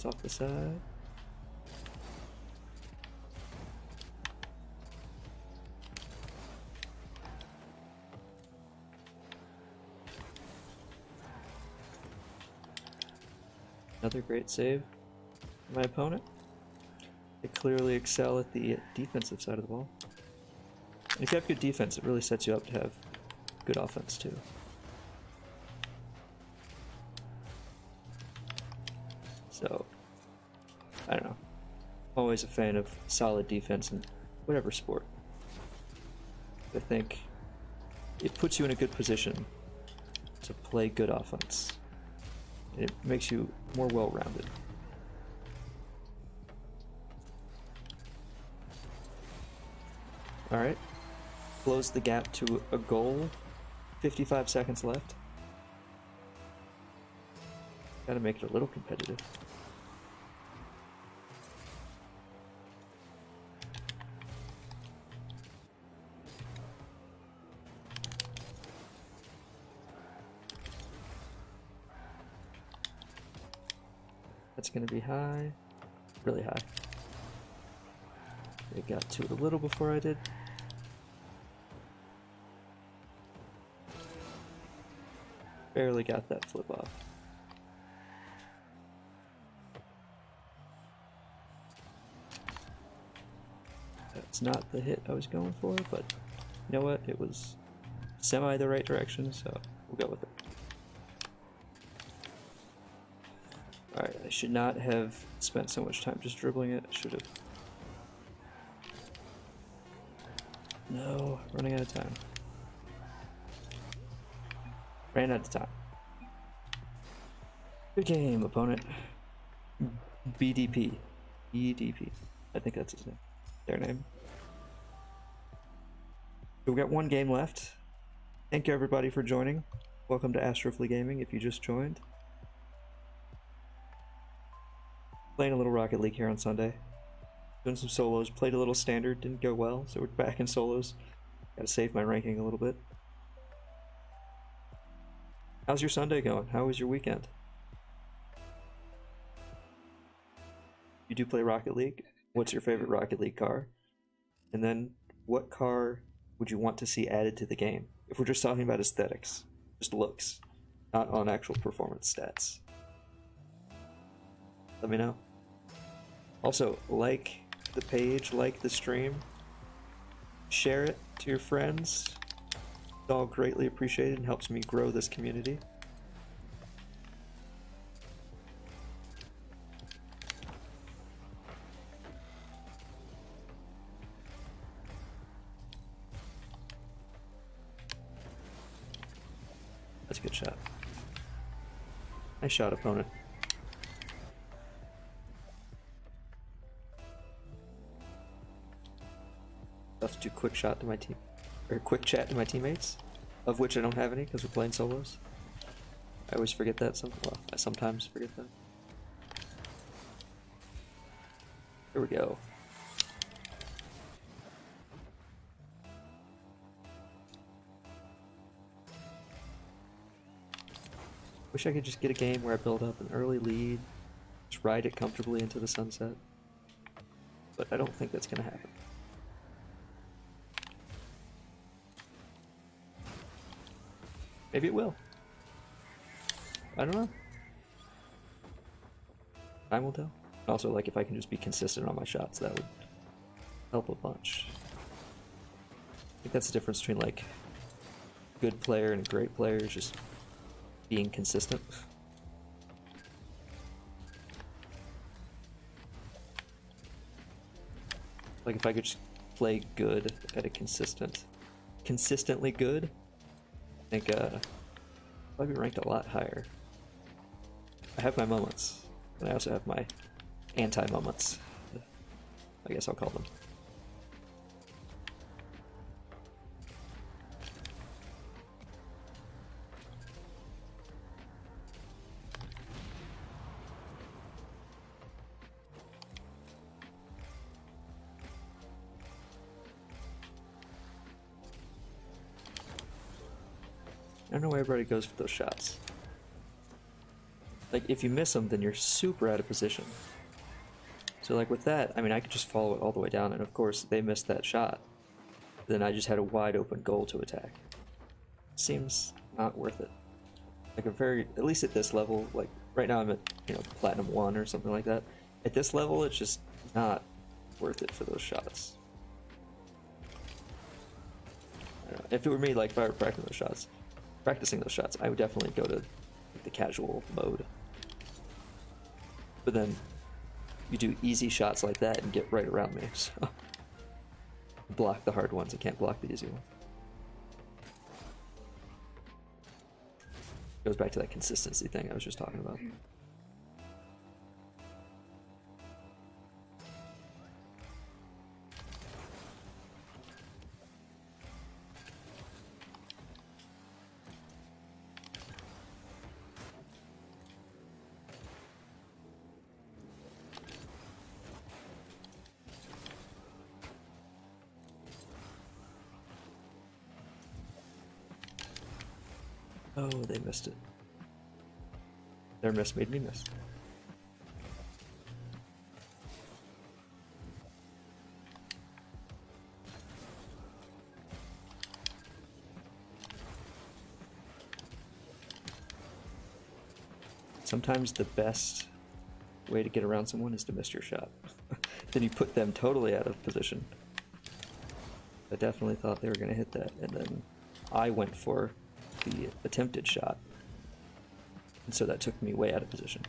Off the side. Another great save from my opponent. They clearly excel at the defensive side of the ball. And if you have good defense, it really sets you up to have good offense too. So, I don't know. I'm always a fan of solid defense in whatever sport. I think it puts you in a good position to play good offense. It makes you more well-rounded. Alright. Close the gap to a goal. 55 seconds left. Gotta make it a little competitive. That's gonna be high. Really high. I got to it a little before I did. Barely got that flip off. That's not the hit I was going for, but you know what? It was semi the right direction, so we'll go with it. Alright, I should not have spent so much time just dribbling it. I should have. No, running out of time. Ran out of time. Good game, opponent. BDP. BDP. I think that's his name. Their name. So we've got one game left. Thank you everybody for joining. Welcome to AstroFlea's Gaming if you just joined. Playing a little Rocket League here on Sunday. Doing some solos. Played a little standard, didn't go well, so we're back in solos. Gotta save my ranking a little bit. How's your Sunday going? How was your weekend? You do play Rocket League? What's your favorite Rocket League car? And then, what car would you want to see added to the game? If we're just talking about aesthetics, just looks, not on actual performance stats. Let me know. Also, like the page, like the stream, share it to your friends. It's all greatly appreciated and helps me grow this community. That's a good shot. Nice shot, opponent. I'll have to do quick shot to my team, or quick chat to my teammates, of which I don't have any because we're playing solos. I always forget that. Well, I sometimes forget that. Here we go. Wish I could just get a game where I build up an early lead, just ride it comfortably into the sunset, but I don't think that's gonna happen. Maybe it will. I don't know. Time will tell. Also, like, if I can just be consistent on my shots, that would help a bunch. I think that's the difference between, like, good player and great player is just being consistent. Like, if I could just play good at a consistently good, I think I'd be ranked a lot higher. I have my moments, and I also have my anti-moments, I guess I'll call them. I don't know why everybody goes for those shots. Like, if you miss them, then you're super out of position. So, like, with that, I mean, I could just follow it all the way down, and of course, they missed that shot. Then I just had a wide open goal to attack. Seems not worth it. Like, at least at this level, like, right now I'm at, you know, Platinum 1 or something like that. At this level, it's just not worth it for those shots. I don't know. If it were me, like, if I were practicing those shots, I would definitely go to the casual mode. But then you do easy shots like that and get right around me, so block the hard ones, I can't block the easy ones. Goes back to that consistency thing I was just talking about. Oh, they missed it. Their miss made me miss. Sometimes the best way to get around someone is to miss your shot. Then you put them totally out of position. I definitely thought they were going to hit that, and then I went for the attempted shot. And so that took me way out of position.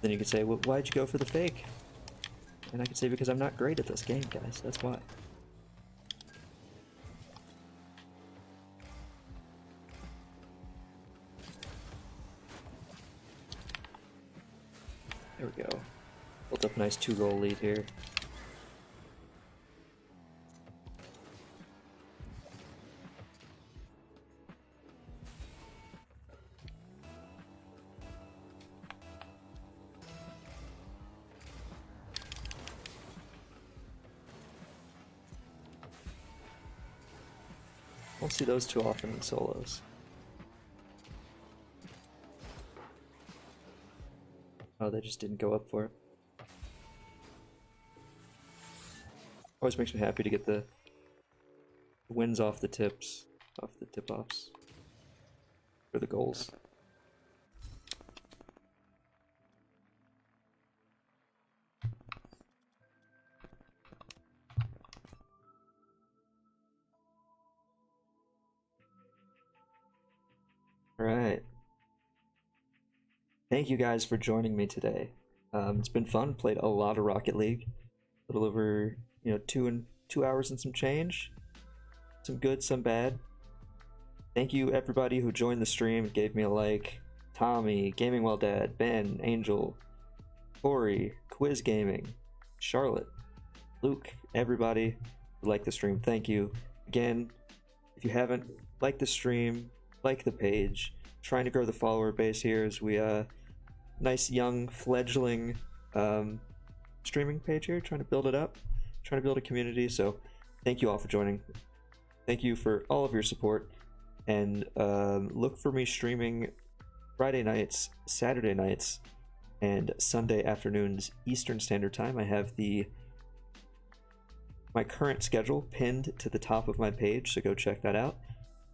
Then you could say, well, why'd you go for the fake? And I could say, because I'm not great at this game, guys. That's why. There we go. Built up a nice 2-goal lead here. Don't see those too often in solos. Oh, they just didn't go up for it. Always makes me happy to get the wins off the tips, off the tip-offs, for the goals. Alright. Thank you guys for joining me today. It's been fun. Played a lot of Rocket League. A little over, 2 hours and some change. Some good, some bad. Thank you everybody who joined the stream, gave me a like. Tommy, Gaming Well Dad, Ben, Angel, Corey, Quiz Gaming, Charlotte, Luke, everybody who liked the stream. Thank you. Again, if you haven't liked the stream, like the page. Trying to grow the follower base here as we nice young fledgling streaming page here, trying to build it up, trying to build a community. So thank you all for joining. Thank you for all of your support, and look for me streaming Friday nights, Saturday nights, and Sunday afternoons Eastern Standard Time. I have my current schedule pinned to the top of my page, so go check that out.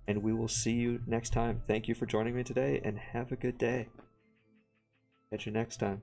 And we will see you next time. Thank you for joining me today, and have a good day. Catch you next time.